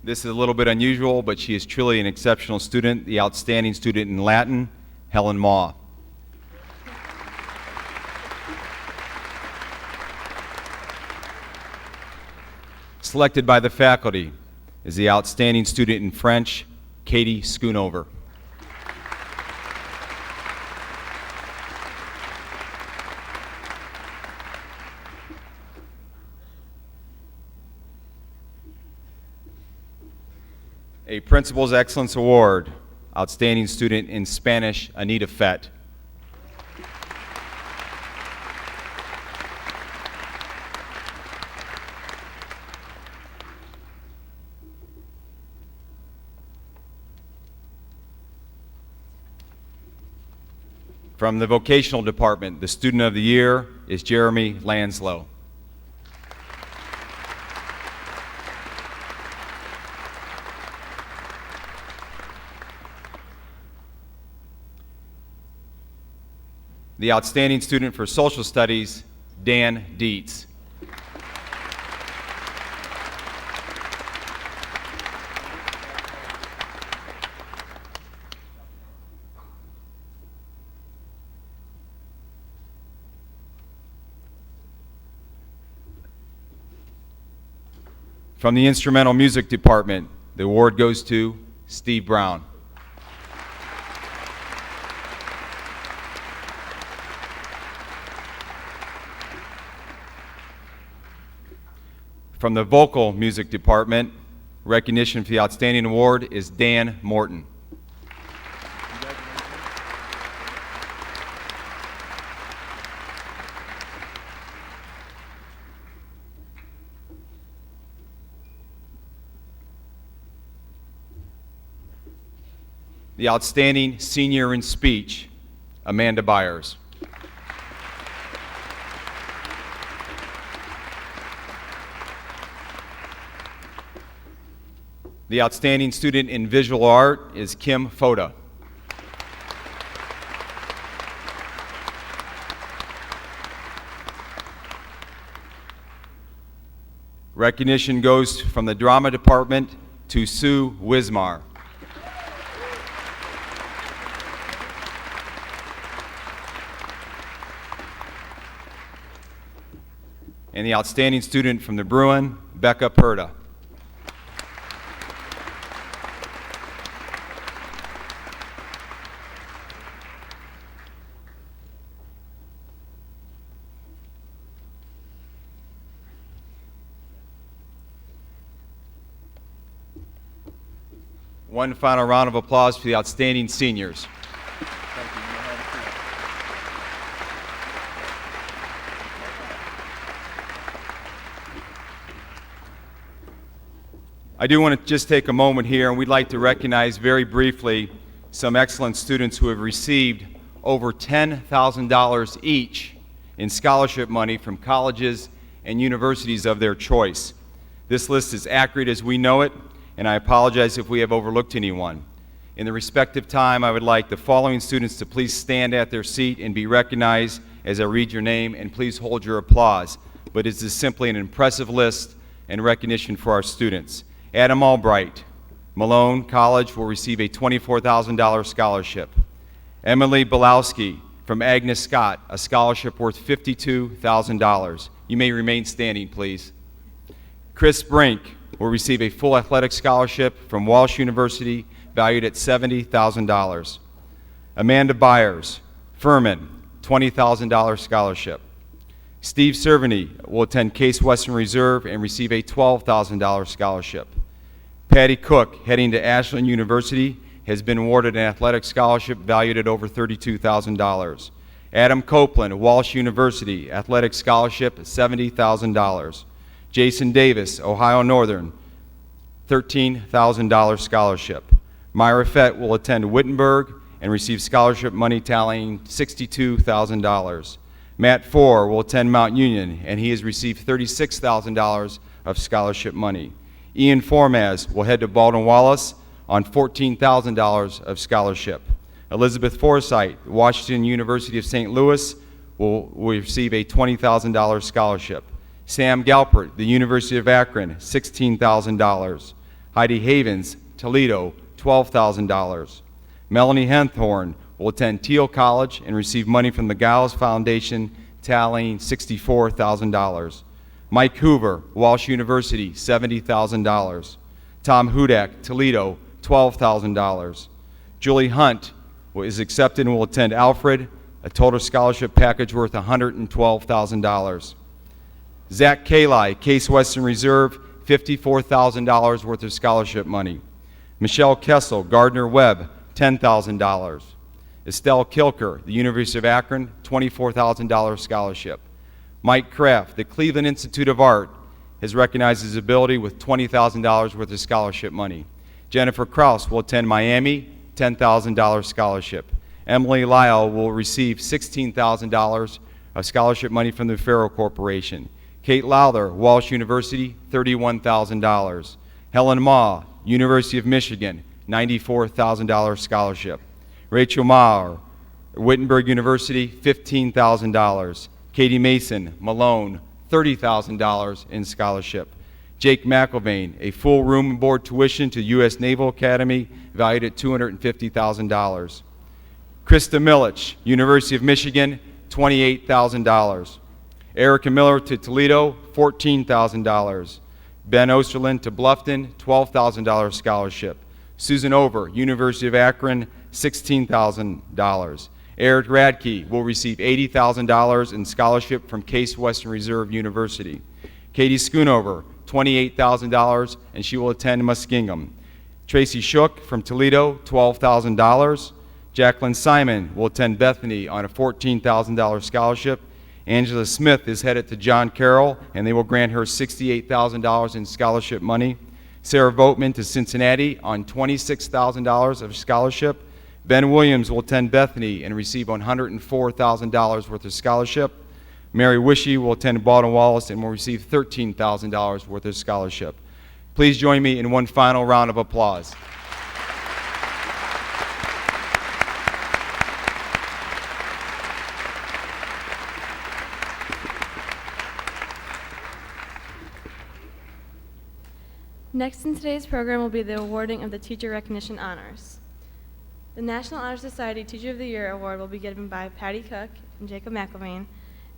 This is a little bit unusual, but she is truly an exceptional student, the outstanding student in Latin, Helen Maw. Selected by the faculty is the outstanding student in French, Katie Schoonover. A Principal's Excellence Award, outstanding student in Spanish, Anita Fett. From the vocational department, the student of the year is Jeremy Lanslow. The outstanding student for social studies, Dan Dietz. From the instrumental music department, the award goes to Steve Brown. From the vocal music department, recognition for the outstanding award is Dan Morton. The outstanding senior in speech, Amanda Byers. The outstanding student in visual art is Kim Foda. Recognition goes from the drama department to Sue Wismar. and the outstanding student from the Bruin, Becca Perda. One final round of applause for the outstanding seniors. I do want to just take a moment here, and we'd like to recognize very briefly some excellent students who have received over $10,000 each in scholarship money from colleges and universities of their choice. This list is accurate as we know it, and I apologize if we have overlooked anyone. In the respective time, I would like the following students to please stand at their seat and be recognized as I read your name, and please hold your applause. But it is simply an impressive list and recognition for our students. Adam Albright, Malone College, will receive a $24,000 scholarship. Emily Belowski from Agnes Scott, a scholarship worth $52,000. You may remain standing, please. Chris Brink will receive a full athletic scholarship from Walsh University valued at $70,000. Amanda Byers, Furman, $20,000 scholarship. Steve Cerveny will attend Case Western Reserve and receive a $12,000 scholarship. Patty Cook, heading to Ashland University, has been awarded an athletic scholarship valued at over $32,000. Adam Copeland, Walsh University, athletic scholarship, $70,000. Jason Davis, Ohio Northern, $13,000 scholarship. Myra Fett will attend Wittenberg and receive scholarship money tallying $62,000. Matt Four will attend Mount Union, and he has received $36,000 of scholarship money. Ian Formaz will head to Baldwin Wallace on $14,000 of scholarship. Elizabeth Forsythe, Washington University of St. Louis, will receive a $20,000 scholarship. Sam Galpert, the University of Akron, $16,000. Heidi Havens, Toledo, $12,000. Melanie Henthorn will attend Teal College and receive money from the Giles Foundation, tallying $64,000. Mike Hoover, Walsh University, $70,000. Tom Hudak, Toledo, $12,000. Julie Hunt is accepted and will attend Alfred, a total scholarship package worth $112,000. Zach Kali, Case Western Reserve, $54,000 worth of scholarship money. Michelle Kessel, Gardner Webb, $10,000. Estelle Kilker, the University of Akron, $24,000 scholarship. Mike Kraft, the Cleveland Institute of Art, has recognized his ability with $20,000 worth of scholarship money. Jennifer Kraus will attend Miami, $10,000 scholarship. Emily Lyle will receive $16,000 of scholarship money from the Farrow Corporation. Kate Lowther, Walsh University, $31,000. Helen Ma, University of Michigan, $94,000 scholarship. Rachel Maurer, Wittenberg University, $15,000. Katie Mason, Malone, $30,000 in scholarship. Jake McIlvain, a full room and board tuition to U.S. Naval Academy, valued at $250,000. Krista Milich, University of Michigan, $28,000. Erica Miller to Toledo, $14,000. Ben Osterlin to Bluffton, $12,000 scholarship. Susan Over, University of Akron, $16,000. Eric Radke will receive $80,000 in scholarship from Case Western Reserve University. Katie Schoonover, $28,000, and she will attend Muskingum. Tracy Shook from Toledo, $12,000. Jacqueline Simon will attend Bethany on a $14,000 scholarship. Angela Smith is headed to John Carroll, and they will grant her $68,000 in scholarship money. Sarah Voteman to Cincinnati on $26,000 of scholarship. Ben Williams will attend Bethany and receive $104,000 worth of scholarship. Mary Wishy will attend Baldwin Wallace and will receive $13,000 worth of scholarship. Please join me in one final round of applause. Next in today's program will be the awarding of the Teacher Recognition Honors. The National Honor Society Teacher of the Year Award will be given by Patty Cook and Jacob McIlvain,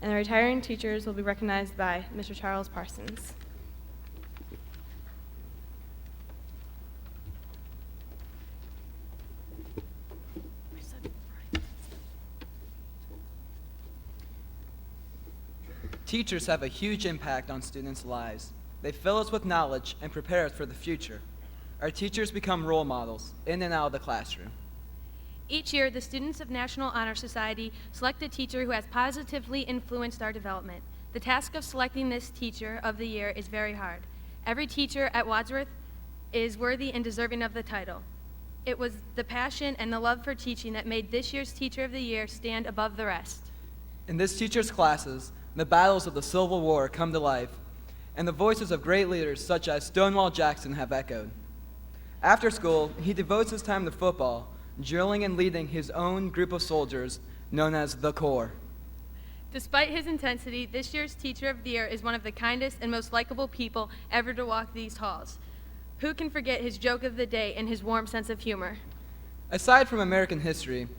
and the retiring teachers will be recognized by Mr. Charles Parsons. Teachers have a huge impact on students' lives. They fill us with knowledge and prepare us for the future. Our teachers become role models in and out of the classroom. Each year, the students of National Honor Society select a teacher who has positively influenced our development. The task of selecting this teacher of the year is very hard. Every teacher at Wadsworth is worthy and deserving of the title. It was the passion and the love for teaching that made this year's Teacher of the Year stand above the rest. In this teacher's classes, the battles of the Civil War come to life, and the voices of great leaders such as Stonewall Jackson have echoed. After school, he devotes his time to football, drilling and leading his own group of soldiers known as the Corps. Despite his intensity, this year's Teacher of the Year is one of the kindest and most likable people ever to walk these halls. Who can forget his joke of the day and his warm sense of humor? Aside from American history,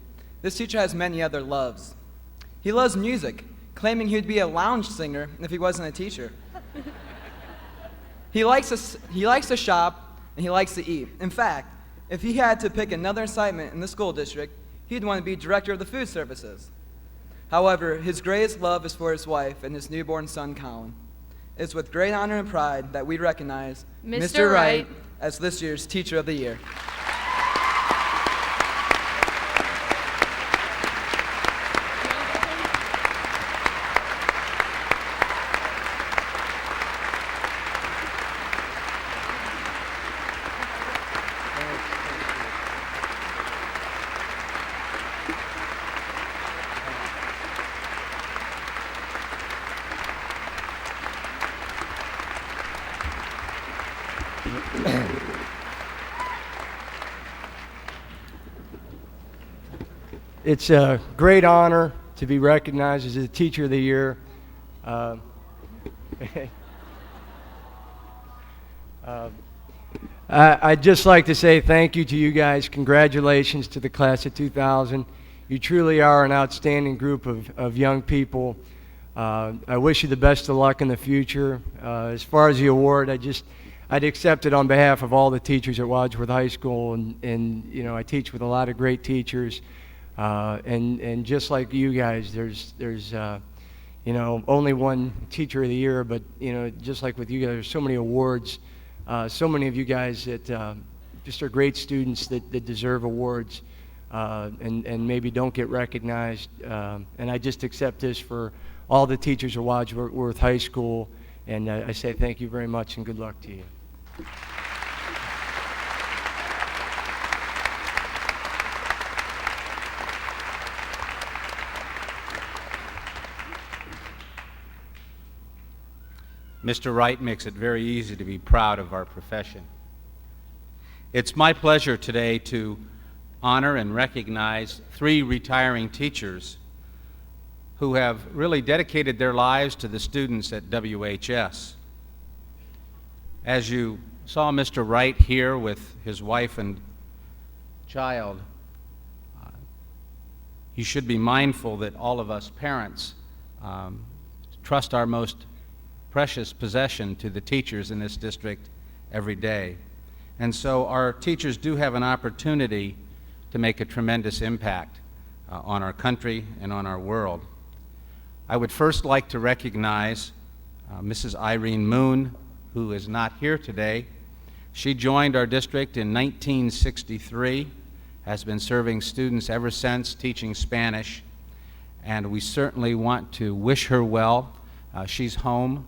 this teacher has many other loves. He loves music, claiming he'd be a lounge singer if he wasn't a teacher. He likes to shop, and he likes to eat. In fact, if he had to pick another assignment in the school district, he'd want to be director of the food services. However, his greatest love is for his wife and his newborn son, Colin. It's with great honor and pride that we recognize Mr. Wright as this year's Teacher of the Year. It's a great honor to be recognized as the Teacher of the Year. I'd just like to say thank you to you guys. Congratulations to the class of 2000. You truly are an outstanding group of young people. I wish you the best of luck in the future. As far as the award, I'd accept it on behalf of all the teachers at Wadsworth High School, and you know, I teach with a lot of great teachers. And just like you guys, there's you know, only one Teacher of the Year, but you know, just like with you guys, there's so many awards, so many of you guys that just are great students that deserve awards, and maybe don't get recognized. And I just accept this for all the teachers of Wadsworth High School, and I say thank you very much and good luck to you. Mr. Wright makes it very easy to be proud of our profession. It's my pleasure today to honor and recognize 3 retiring teachers who have really dedicated their lives to the students at WHS. As you saw Mr. Wright here with his wife and child, you should be mindful that all of us parents trust our most precious possession to the teachers in this district every day. And so our teachers do have an opportunity to make a tremendous impact on our country and on our world. I would first like to recognize Mrs. Irene Moon, who is not here today. She joined our district in 1963, has been serving students ever since, teaching Spanish, and we certainly want to wish her well. She's home,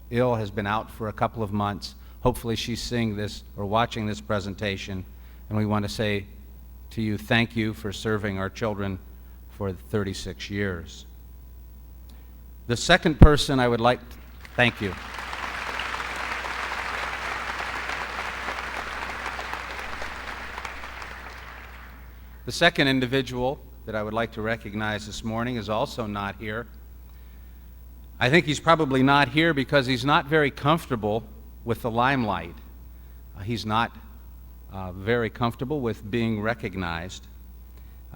ill, has been out for a couple of months. Hopefully she's seeing this or watching this presentation, and we want to say to you, thank you for serving our children for 36 years. The second person I would like to thank you. The second individual that I would like to recognize this morning is also not here. I think he's probably not here because he's not very comfortable with the limelight. He's not very comfortable with being recognized.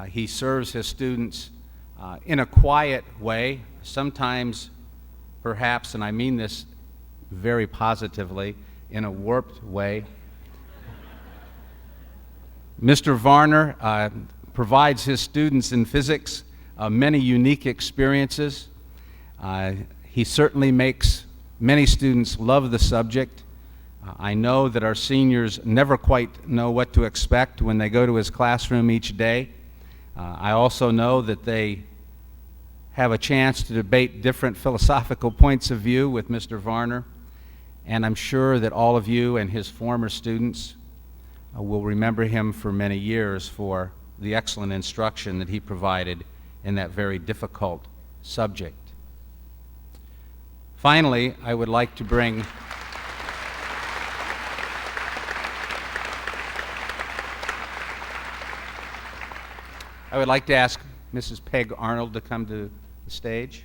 He serves his students in a quiet way, sometimes perhaps, and I mean this very positively, in a warped way. Mr. Varner provides his students in physics many unique experiences. He certainly makes many students love the subject. I know that our seniors never quite know what to expect when they go to his classroom each day. I also know that they have a chance to debate different philosophical points of view with Mr. Varner, and I'm sure that all of you and his former students will remember him for many years for the excellent instruction that he provided in that very difficult subject. Finally, I would like to bring I would like to ask Mrs. Peg Arnold to come to the stage.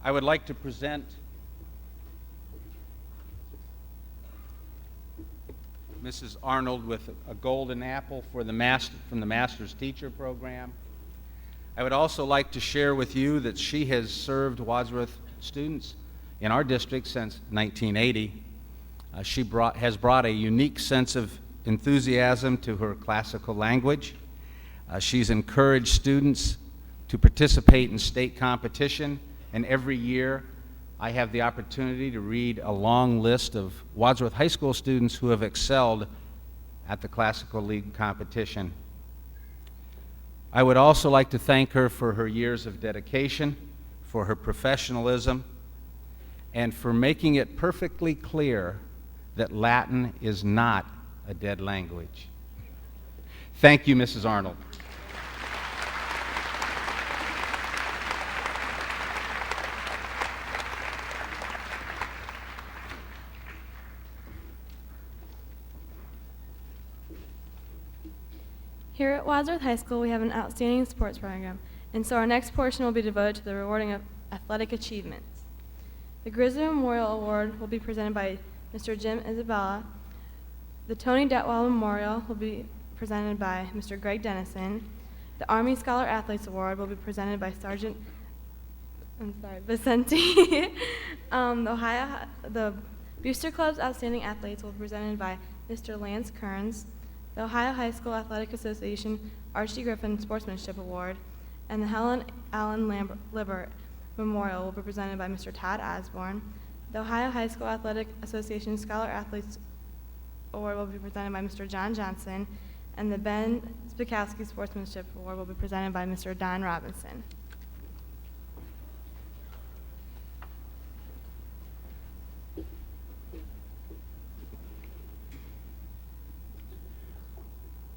I would like to present Mrs. Arnold with a golden apple for from the Master's Teacher Program. I would also like to share with you that she has served Wadsworth students in our district since 1980. She has brought a unique sense of enthusiasm to her classical language. She's encouraged students to participate in state competition, and every year I have the opportunity to read a long list of Wadsworth High School students who have excelled at the Classical League competition. I would also like to thank her for her years of dedication, for her professionalism, and for making it perfectly clear that Latin is not a dead language. Thank you, Mrs. Arnold. Here at Wadsworth High School, we have an outstanding sports program, and so our next portion will be devoted to the rewarding of athletic achievements. The Grizzly Memorial Award will be presented by Mr. Jim Isabella. The Tony Detwell Memorial will be presented by Mr. Greg Dennison. The Army Scholar Athletes Award will be presented by Sergeant Vicente. The Booster Club's Outstanding Athletes will be presented by Mr. Lance Kearns. The Ohio High School Athletic Association Archie Griffin Sportsmanship Award, and the Helen Allen Libert Memorial will be presented by Mr. Todd Osborne. The Ohio High School Athletic Association Scholar Athletes Award will be presented by Mr. John Johnson, and the Ben Spikowski Sportsmanship Award will be presented by Mr. Don Robinson.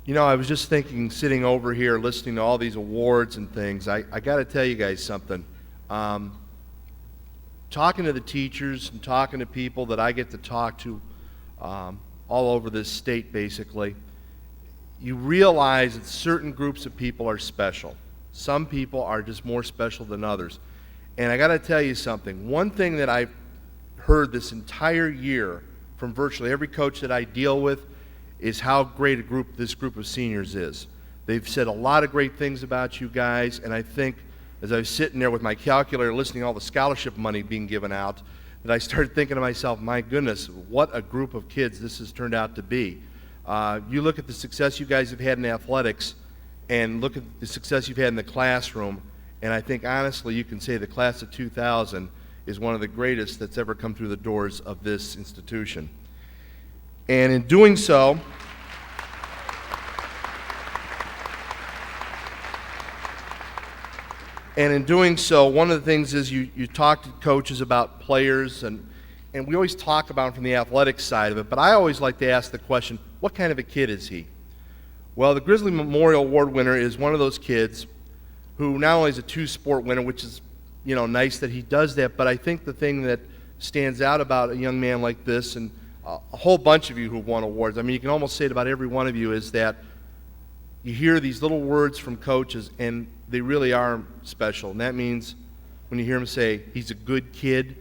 You know, I was just thinking, sitting over here, listening to all these awards and things, I got to tell you guys something. Talking to the teachers and talking to people that I get to talk to all over this state, basically, you realize that certain groups of people are special. Some people are just more special than others. And I got to tell you something. One thing that I've heard this entire year from virtually every coach that I deal with is how great a group this group of seniors is. They've said a lot of great things about you guys, and I think as I was sitting there with my calculator listening to all the scholarship money being given out, that I started thinking to myself, my goodness, what a group of kids this has turned out to be. You look at the success you guys have had in athletics and look at the success you've had in the classroom, and I think honestly you can say the class of 2000 is one of the greatest that's ever come through the doors of this institution. And in doing so, one of the things is you talk to coaches about players, and we always talk about them from the athletic side of it, but I always like to ask the question, what kind of a kid is he? Well, the Grizzly Memorial Award winner is one of those kids who not only is a two-sport winner, which is, you know, nice that he does that, but I think the thing that stands out about a young man like this, and a whole bunch of you who've won awards, I mean, you can almost say it about every one of you, is that you hear these little words from coaches, and they really are special. And that means when you hear them say, he's a good kid,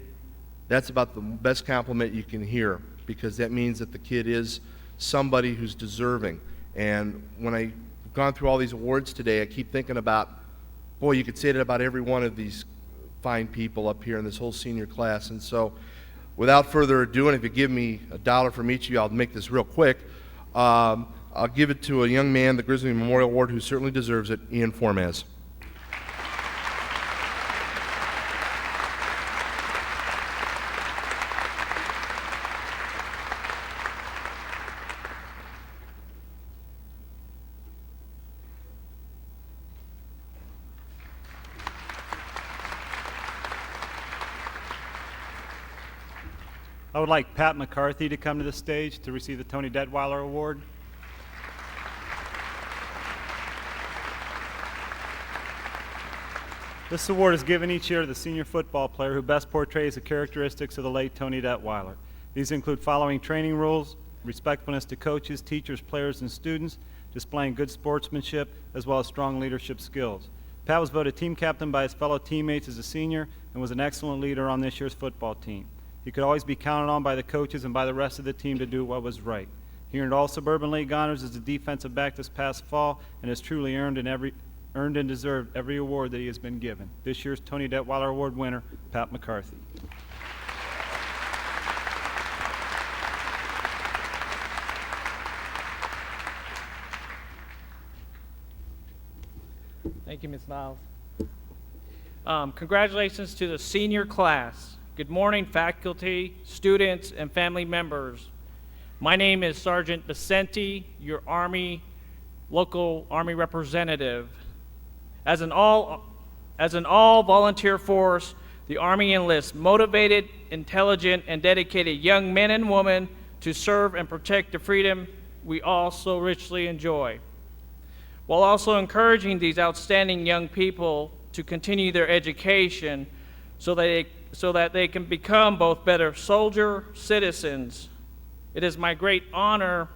That's about the best compliment you can hear, because that means that the kid is somebody who's deserving. And when I've gone through all these awards today, I keep thinking about, boy, you could say that about every one of these fine people up here in this whole senior class. And so, without further ado, and if you give me $1 from each of you, I'll make this real quick. I'll give it to a young man, the Grizzly Memorial Award, who certainly deserves it, Ian Formaz. I would like Pat McCarthy to come to the stage to receive the Tony Detweiler Award. This award is given each year to the senior football player who best portrays the characteristics of the late Tony Detweiler. These include following training rules, respectfulness to coaches, teachers, players, and students, displaying good sportsmanship, as well as strong leadership skills. Pat was voted team captain by his fellow teammates as a senior and was an excellent leader on this year's football team. He could always be counted on by the coaches and by the rest of the team to do what was right. He earned all Suburban League honors as a defensive back this past fall and has truly earned and deserved every award that he has been given. This year's Tony Detweiler Award winner, Pat McCarthy. Thank you, Ms. Niles. Congratulations to the senior class. Good morning, faculty, students, and family members. My name is Sergeant Vicente, your local Army representative. As an all-volunteer force, the Army enlists motivated, intelligent, and dedicated young men and women to serve and protect the freedom we all so richly enjoy, while also encouraging these outstanding young people to continue their education so that they can become both better soldier citizens. It is my great honor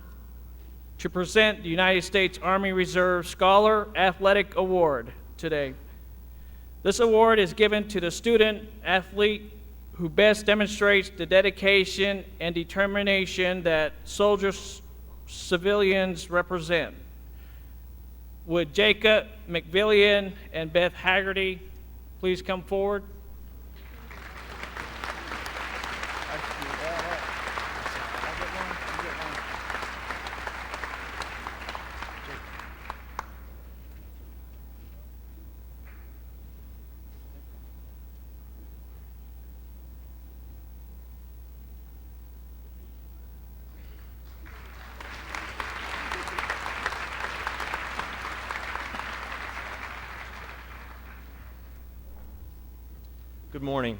to present the United States Army Reserve Scholar Athletic Award today. This award is given to the student athlete who best demonstrates the dedication and determination that soldiers civilians represent. Would Jacob McVillian and Beth Haggerty please come forward? Good morning.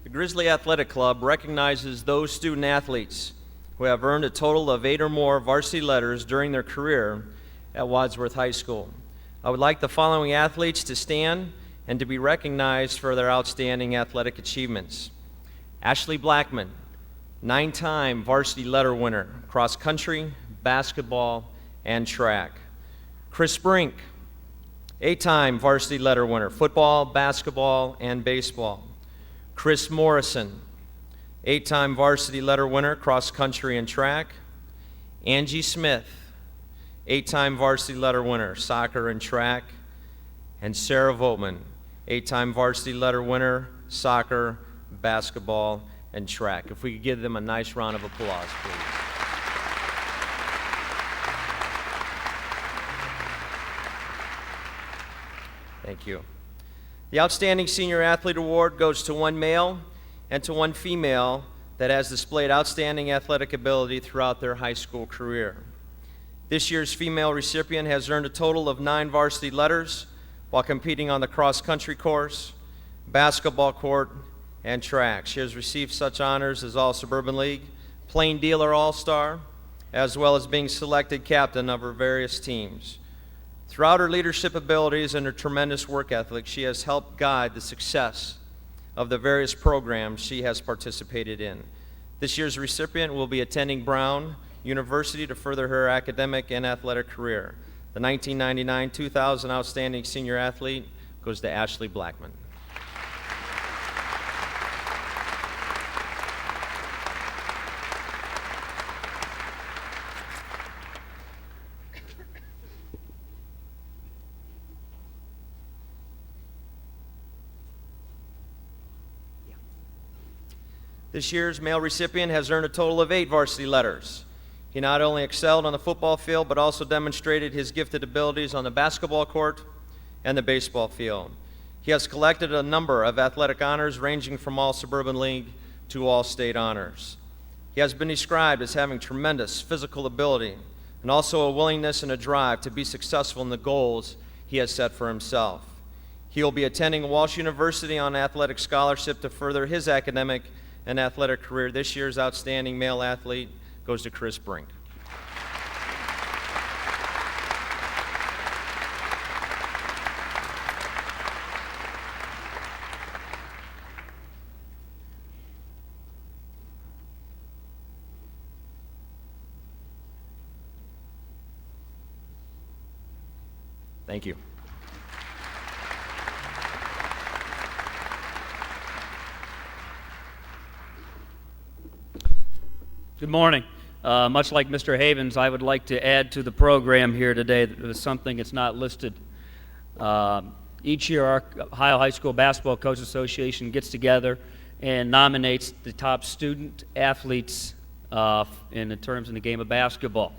The Grizzly Athletic Club recognizes those student athletes who have earned a total of 8 or more varsity letters during their career at Wadsworth High School. I would like the following athletes to stand and to be recognized for their outstanding athletic achievements. Ashley Blackman, 9-time varsity letter winner, cross country, basketball, and track. Chris Brink, 8-time varsity letter winner, football, basketball, and baseball. Chris Morrison, 8-time varsity letter winner, cross country and track. Angie Smith, 8-time varsity letter winner, soccer and track. And Sarah Votman, 8-time varsity letter winner, soccer, basketball, and track. If we could give them a nice round of applause, please. Thank you. The Outstanding Senior Athlete Award goes to one male and to one female that has displayed outstanding athletic ability throughout their high school career. This year's female recipient has earned a total of 9 varsity letters while competing on the cross-country course, basketball court, and track. She has received such honors as All-Suburban League, Plain Dealer All-Star, as well as being selected captain of her various teams. Throughout her leadership abilities and her tremendous work ethic, she has helped guide the success of the various programs she has participated in. This year's recipient will be attending Brown University to further her academic and athletic career. The 1999-2000 Outstanding Senior Athlete goes to Ashley Blackman. This year's male recipient has earned a total of 8 varsity letters. He not only excelled on the football field, but also demonstrated his gifted abilities on the basketball court and the baseball field. He has collected a number of athletic honors ranging from all suburban league to all state honors. He has been described as having tremendous physical ability and also a willingness and a drive to be successful in the goals he has set for himself. He will be attending Walsh University on athletic scholarship to further his academic and athletic career. This year's outstanding male athlete goes to Chris Brink. Thank you. Good morning. Much like Mr. Havens, I would like to add to the program here today that there's something that's not listed. Each year, our Ohio High School Basketball Coaches Association gets together and nominates the top student athletes in the terms in the game of basketball.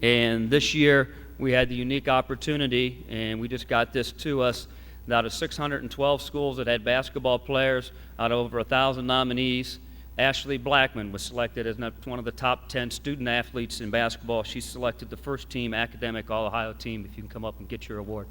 And this year, we had the unique opportunity, and we just got this to us, that out of 612 schools that had basketball players, out of over 1,000 nominees, Ashley Blackman was selected as one of the top 10 student athletes in basketball. She selected the first team academic All-Ohio team. If you can come up and get your award.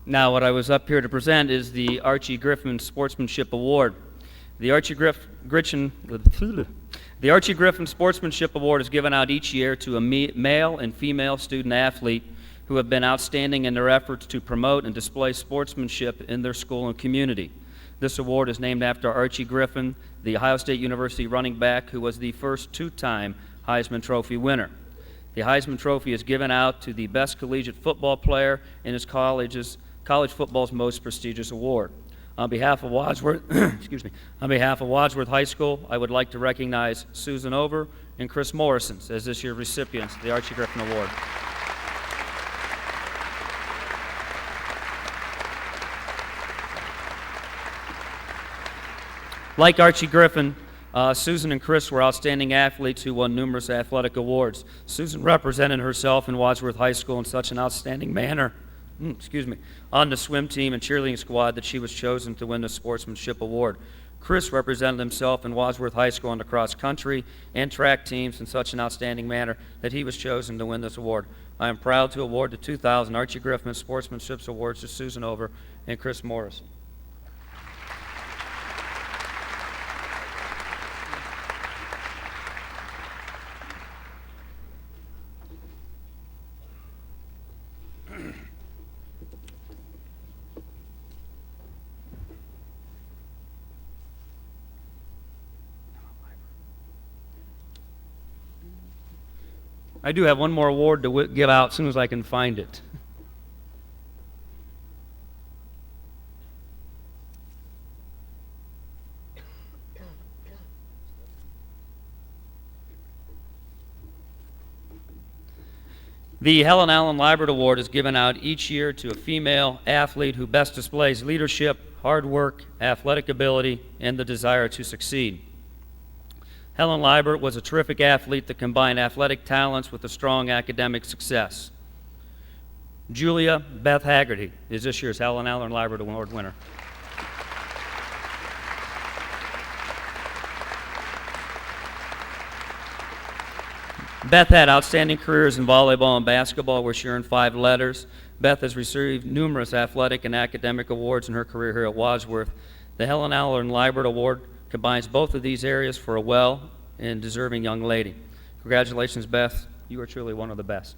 Now, what I was up here to present is the Archie Griffin Sportsmanship Award. The Archie Griffin Sportsmanship Award is given out each year to a male and female student athlete who have been outstanding in their efforts to promote and display sportsmanship in their school and community. This award is named after Archie Griffin, the Ohio State University running back who was the first 2-time Heisman Trophy winner. The Heisman Trophy is given out to the best collegiate football player in his college football's most prestigious award. On behalf of Wadsworth, on behalf of Wadsworth High School, I would like to recognize Susan Over and Chris Morrison as this year's recipients of the Archie Griffin Award. Like Archie Griffin, Susan and Chris were outstanding athletes who won numerous athletic awards. Susan represented herself in Wadsworth High School in such an outstanding manner on the swim team and cheerleading squad that she was chosen to win the Sportsmanship Award. Chris represented himself in Wadsworth High School on the cross country and track teams in such an outstanding manner that he was chosen to win this award. I am proud to award the 2000 Archie Griffin Sportsmanship Awards to Susan Over and Chris Morrison. I do have one more award to give out as soon as I can find it. The Helen Allen Liebert Award is given out each year to a female athlete who best displays leadership, hard work, athletic ability, and the desire to succeed. Helen Liebert was a terrific athlete that combined athletic talents with a strong academic success. Julia Beth Haggerty is this year's Helen Allen Liebert Award winner. Beth had outstanding careers in volleyball and basketball where she earned 5 letters. Beth has received numerous athletic and academic awards in her career here at Wadsworth. The Helen Allen Liebert Award combines both of these areas for a well and deserving young lady. Congratulations, Beth. You are truly one of the best.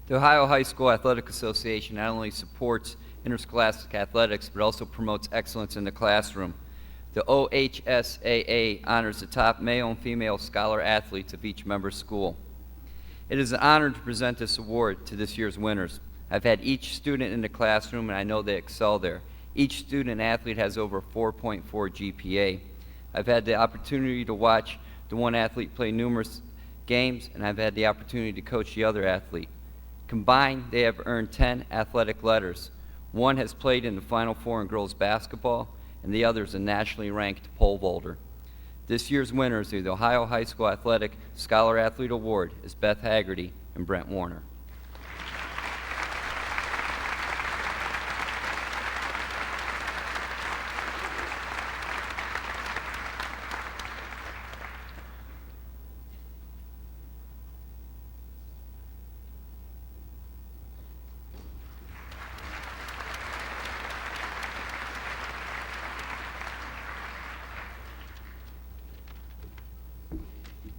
The Ohio High School Athletic Association not only supports interscholastic athletics, but also promotes excellence in the classroom. The OHSAA honors the top male and female scholar athletes of each member school. It is an honor to present this award to this year's winners. I've had each student in the classroom, and I know they excel there. Each student athlete has over 4.4 GPA. I've had the opportunity to watch the one athlete play numerous games, and I've had the opportunity to coach the other athlete. Combined, they have earned 10 athletic letters. One has played in the Final Four in girls basketball, and the other is a nationally ranked pole vaulter. This year's winners of the Ohio High School Athletic Scholar Athlete Award is Beth Haggerty and Brent Warner.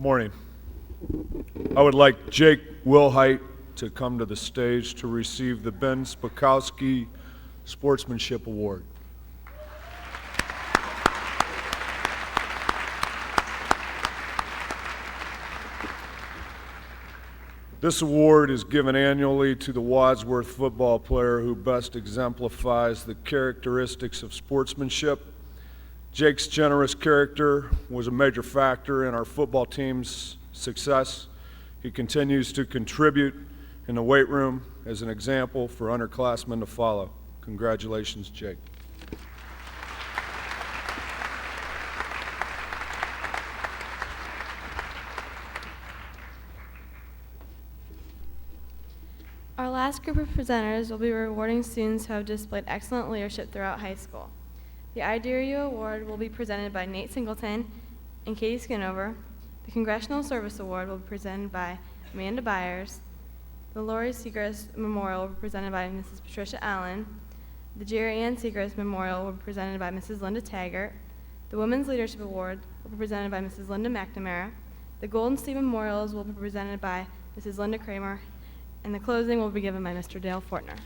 Morning. I would like Jake Wilhite to come to the stage to receive the Ben Spakowski Sportsmanship Award. This award is given annually to the Wadsworth football player who best exemplifies the characteristics of sportsmanship. Jake's generous character was a major factor in our football team's success. He continues to contribute in the weight room as an example for underclassmen to follow. Congratulations, Jake. Our last group of presenters will be rewarding students who have displayed excellent leadership throughout high school. The I Dare You Award will be presented by Nate Singleton and Katie Schoonover. The Congressional Service Award will be presented by Amanda Byers. The Laurie Segrist Memorial will be presented by Mrs. Patricia Allen. The Jerry Ann Segrist Memorial will be presented by Mrs. Linda Taggart. The Women's Leadership Award will be presented by Mrs. Linda McNamara. The Golden State Memorials will be presented by Mrs. Linda Kramer. And the closing will be given by Mr. Dale Fortner.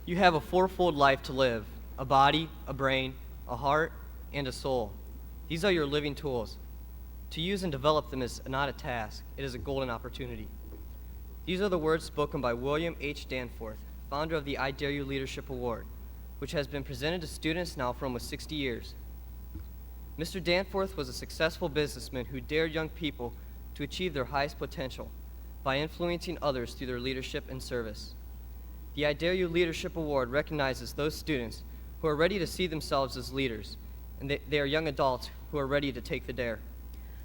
You have a fourfold life to live: a body, a brain, a heart, and a soul. These are your living tools. To use and develop them is not a task, it is a golden opportunity. These are the words spoken by William H. Danforth, founder of the I Dare You Leadership Award, which has been presented to students now for almost 60 years. Mr. Danforth was a successful businessman who dared young people to achieve their highest potential by influencing others through their leadership and service. The I Dare You Leadership Award recognizes those students who are ready to see themselves as leaders, and they are young adults who are ready to take the dare.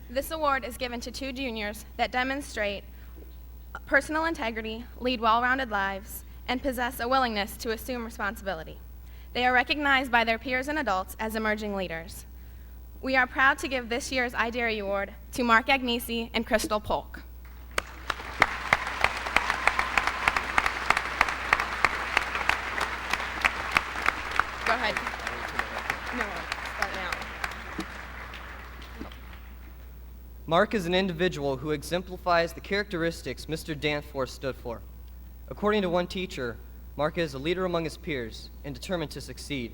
This award is given to 2 juniors that demonstrate personal integrity, lead well-rounded lives, and possess a willingness to assume responsibility. They are recognized by their peers and adults as emerging leaders. We are proud to give this year's I Dare You Award to Mark Agnesi and Crystal Polk. Go ahead. No, start now. Mark is an individual who exemplifies the characteristics Mr. Danforth stood for. According to one teacher, Mark is a leader among his peers and determined to succeed.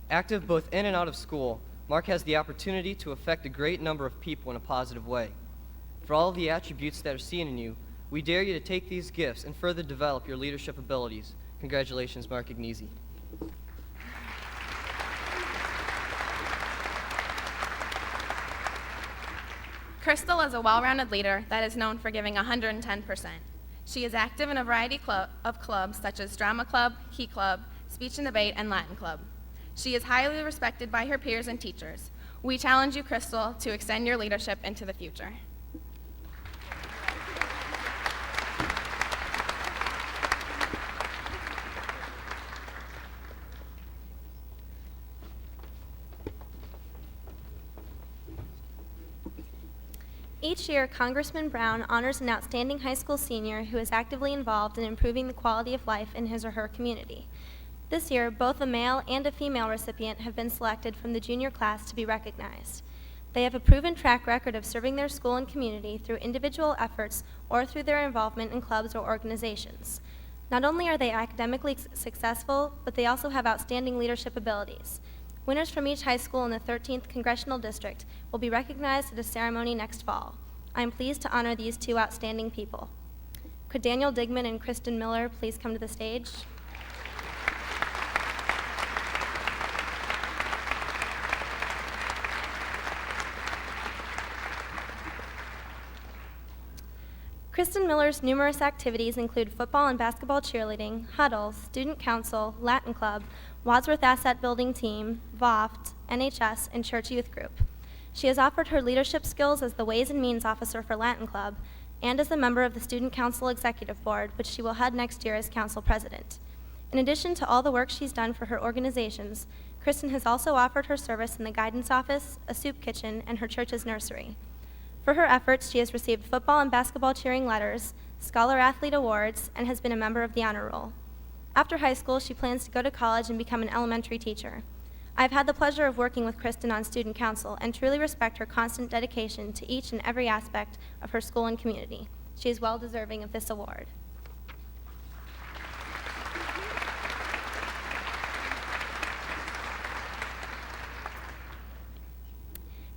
Active both in and out of school, Mark has the opportunity to affect a great number of people in a positive way. For all of the attributes that are seen in you, we dare you to take these gifts and further develop your leadership abilities. Congratulations, Mark Agnesi. Crystal is a well-rounded leader that is known for giving 110%. She is active in a variety of clubs such as Drama Club, Key Club, Speech and Debate, and Latin Club. She is highly respected by her peers and teachers. We challenge you, Crystal, to extend your leadership into the future. Each year, Congressman Brown honors an outstanding high school senior who is actively involved in improving the quality of life in his or her community. This year, both a male and a female recipient have been selected from the junior class to be recognized. They have a proven track record of serving their school and community through individual efforts or through their involvement in clubs or organizations. Not only are they academically successful, but they also have outstanding leadership abilities. Winners from each high school in the 13th Congressional District will be recognized at a ceremony next fall. I am pleased to honor these two outstanding people. Could Daniel Digman and Kristen Miller please come to the stage? Kristen Miller's numerous activities include football and basketball cheerleading, huddle, student council, Latin club, Wadsworth Asset Building Team, VOFT, NHS, and church youth group. She has offered her leadership skills as the Ways and Means Officer for Latin Club and as a member of the Student Council Executive Board, which she will head next year as Council President. In addition to all the work she's done for her organizations, Kristen has also offered her service in the guidance office, a soup kitchen, and her church's nursery. For her efforts, she has received football and basketball cheering letters, Scholar Athlete Awards, and has been a member of the Honor Roll. After high school, she plans to go to college and become an elementary teacher. I've had the pleasure of working with Kristen on student council and truly respect her constant dedication to each and every aspect of her school and community. She is well deserving of this award.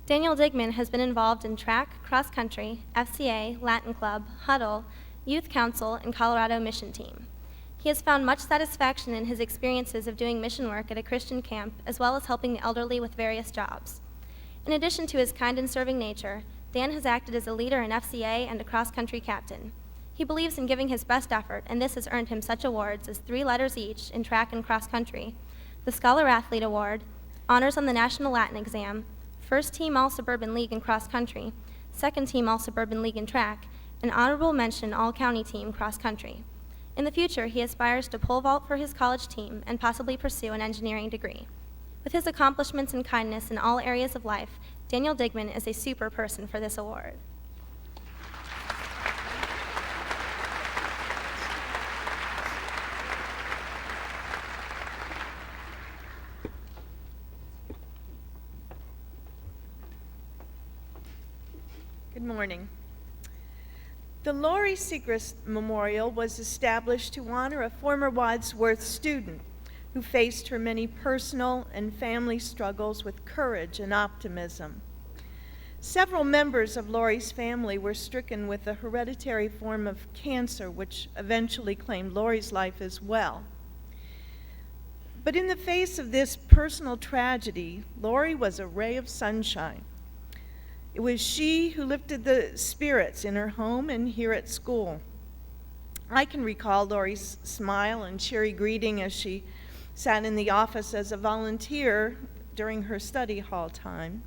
Daniel Digman has been involved in track, cross country, FCA, Latin Club, Huddle, Youth Council, and Colorado Mission Team. He has found much satisfaction in his experiences of doing mission work at a Christian camp, as well as helping the elderly with various jobs. In addition to his kind and serving nature, Dan has acted as a leader in FCA and a cross-country captain. He believes in giving his best effort, and this has earned him such awards as 3 letters each in track and cross-country, the Scholar Athlete Award, honors on the National Latin Exam, First Team All-Suburban League in cross-country, Second Team All-Suburban League in track, and honorable mention All-County Team cross-country. In the future, he aspires to pole vault for his college team and possibly pursue an engineering degree. With his accomplishments and kindness in all areas of life, Daniel Digman is a super person for this award. Good morning. The Laurie Segrist Memorial was established to honor a former Wadsworth student who faced her many personal and family struggles with courage and optimism. Several members of Laurie's family were stricken with a hereditary form of cancer, which eventually claimed Laurie's life as well. But in the face of this personal tragedy, Laurie was a ray of sunshine. It was she who lifted the spirits in her home and here at school. I can recall Laurie's smile and cheery greeting as she sat in the office as a volunteer during her study hall time.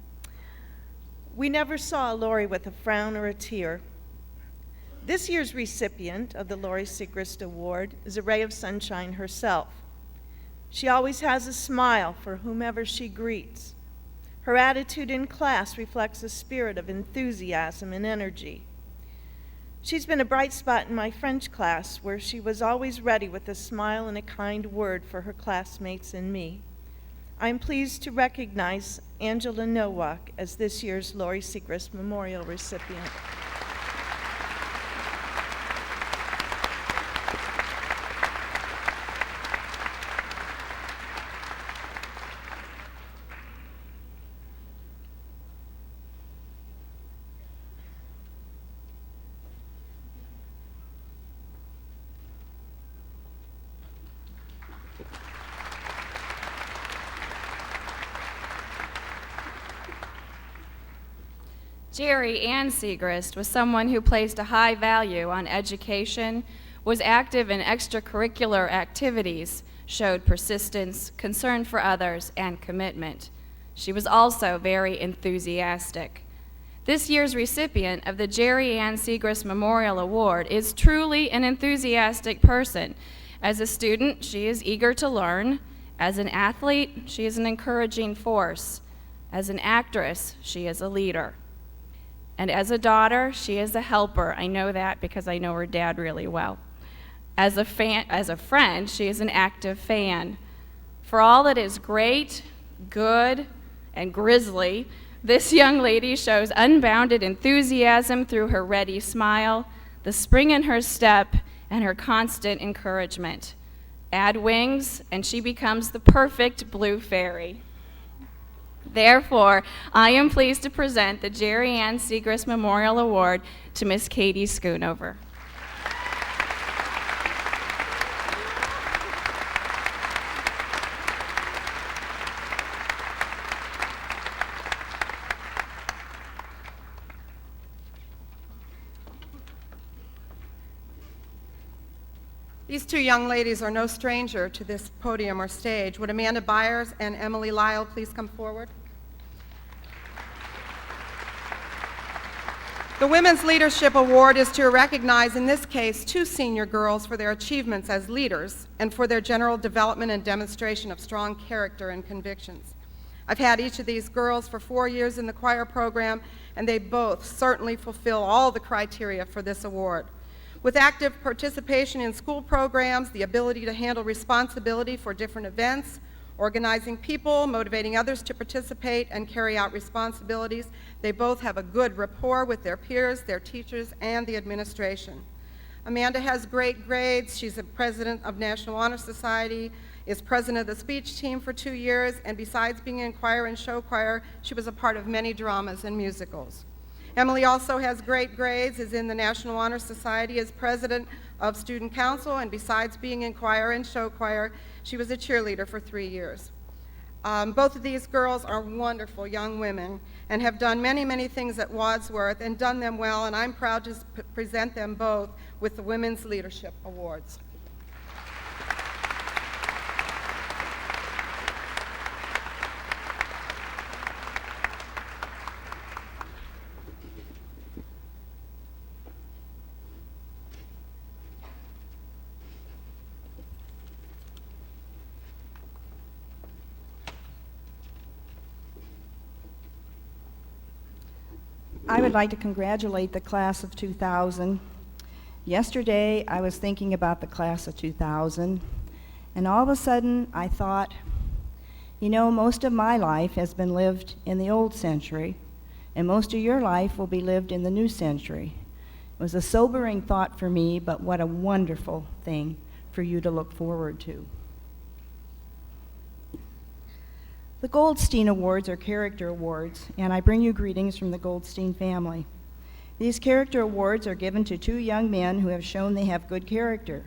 We never saw Laurie with a frown or a tear. This year's recipient of the Laurie Segrist Award is a ray of sunshine herself. She always has a smile for whomever she greets. Her attitude in class reflects a spirit of enthusiasm and energy. She's been a bright spot in my French class, where she was always ready with a smile and a kind word for her classmates and me. I'm pleased to recognize Angela Nowak as this year's Laurie Segrist Memorial recipient. Jerry Ann Segrist was someone who placed a high value on education, was active in extracurricular activities, showed persistence, concern for others, and commitment. She was also very enthusiastic. This year's recipient of the Jerry Ann Segrist Memorial Award is truly an enthusiastic person. As a student, she is eager to learn. As an athlete, she is an encouraging force. As an actress, she is a leader. And as a daughter, she is a helper. I know that because I know her dad really well. As a friend, she is an active fan. For all that is great, good, and grisly, this young lady shows unbounded enthusiasm through her ready smile, the spring in her step, and her constant encouragement. Add wings, and she becomes the perfect blue fairy. Therefore, I am pleased to present the Jerry Ann Segrist Memorial Award to Miss Katie Schoonover. These two young ladies are no stranger to this podium or stage. Would Amanda Byers and Emily Lyle please come forward? The Women's Leadership Award is to recognize, in this case, two senior girls for their achievements as leaders and for their general development and demonstration of strong character and convictions. I've had each of these girls for 4 years in the choir program, and they both certainly fulfill all the criteria for this award. With active participation in school programs, the ability to handle responsibility for different events, organizing people, motivating others to participate and carry out responsibilities, they both have a good rapport with their peers, their teachers, and the administration. Amanda has great grades. She's a president of National Honor Society, is president of the speech team for 2 years, and besides being in choir and show choir, she was a part of many dramas and musicals. Emily also has great grades, is in the National Honor Society, is president of Student Council, and besides being in choir and show choir, she was a cheerleader for 3 years. Both of these girls are wonderful young women and have done many, many things at Wadsworth and done them well, and I'm proud to present them both with the Women's Leadership Awards. I would like to congratulate the class of 2000. Yesterday, I was thinking about the class of 2000, and all of a sudden, I thought, you know, most of my life has been lived in the old century, and most of your life will be lived in the new century. It was a sobering thought for me, but what a wonderful thing for you to look forward to. The Goldstein Awards are character awards, and I bring you greetings from the Goldstein family. These character awards are given to two young men who have shown they have good character.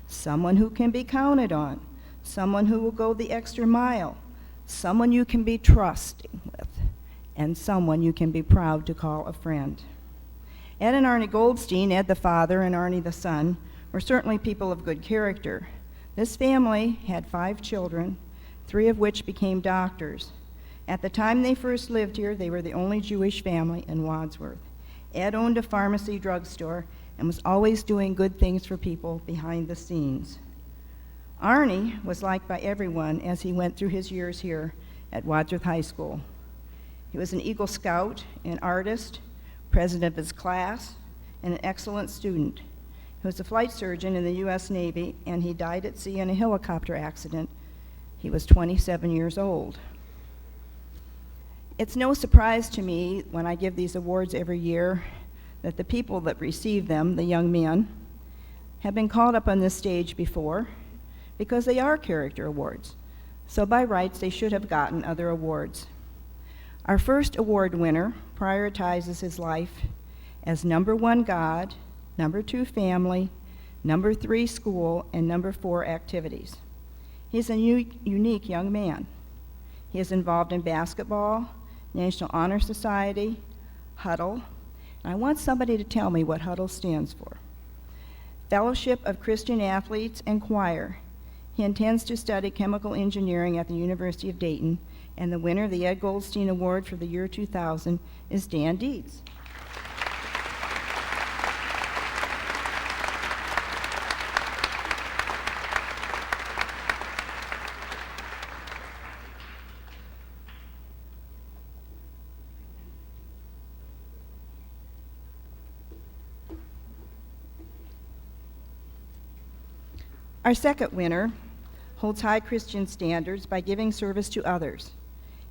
Someone who can be counted on, someone who will go the extra mile, someone you can be trusting with, and someone you can be proud to call a friend. Ed and Arnie Goldstein, Ed the father and Arnie the son, were certainly people of good character. This family had 5 children, 3 of which became doctors. At the time they first lived here, they were the only Jewish family in Wadsworth. Ed owned a pharmacy drugstore and was always doing good things for people behind the scenes. Arnie was liked by everyone as he went through his years here at Wadsworth High School. He was an Eagle Scout, an artist, president of his class, and an excellent student. He was a flight surgeon in the U.S. Navy, and he died at sea in a helicopter accident. He was 27 years old. It's no surprise to me when I give these awards every year that the people that receive them, the young men, have been called up on this stage before because they are character awards. So by rights, they should have gotten other awards. Our first award winner prioritizes his life as number 1 God, number 2 family, number 3 school, and number 4 activities. He's a unique young man. He is involved in basketball, National Honor Society, Huddle, and I want somebody to tell me what Huddle stands for. Fellowship of Christian Athletes and Choir. He intends to study chemical engineering at the University of Dayton, and the winner of the Ed Goldstein Award for the year 2000 is Dan Dietz. Our second winner holds high Christian standards by giving service to others.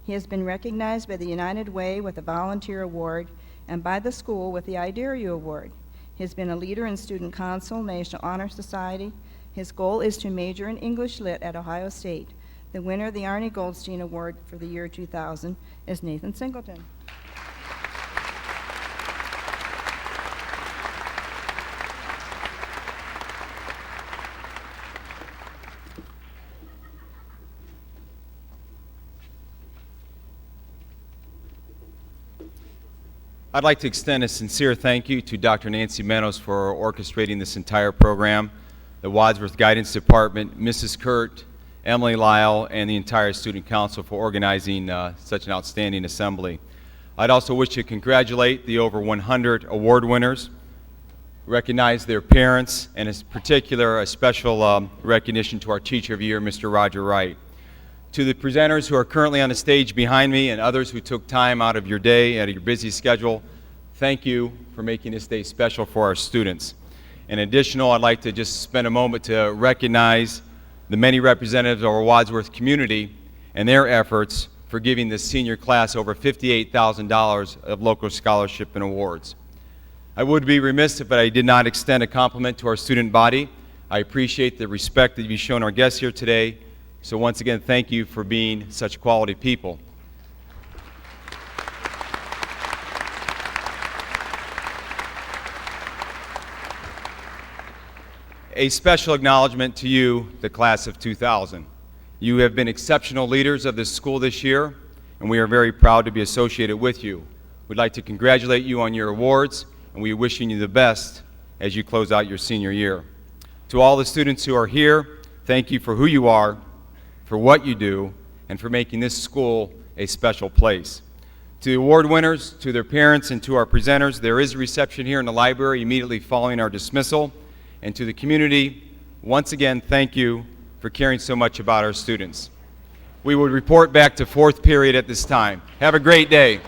He has been recognized by the United Way with a Volunteer Award and by the school with the I Dare You Award. He has been a leader in Student Council, National Honor Society. His goal is to major in English Lit at Ohio State. The winner of the Arnie Goldstein Award for the year 2000 is Nathan Singleton. I'd like to extend a sincere thank you to Dr. Nancy Meadows for orchestrating this entire program, the Wadsworth Guidance Department, Mrs. Kurt, Emily Lyle, and the entire Student Council for organizing such an outstanding assembly. I'd also wish to congratulate the over 100 award winners, recognize their parents, and in particular a special recognition to our Teacher of the Year, Mr. Roger Wright. To the presenters who are currently on the stage behind me and others who took time out of your day, out of your busy schedule, thank you for making this day special for our students. In addition, I'd like to just spend a moment to recognize the many representatives of our Wadsworth community and their efforts for giving this senior class over $58,000 of local scholarship and awards. I would be remiss if I did not extend a compliment to our student body. I appreciate the respect that you've shown our guests here today. So once again, thank you for being such quality people. A special acknowledgement to you, the class of 2000. You have been exceptional leaders of this school this year, and we are very proud to be associated with you. We'd like to congratulate you on your awards, and we are wishing you the best as you close out your senior year. To all the students who are here, thank you for who you are, for what you do, and for making this school a special place. To the award winners, to their parents, and to our presenters, there is a reception here in the library immediately following our dismissal. And to the community, once again, thank you for caring so much about our students. We will report back to fourth period at this time. Have a great day.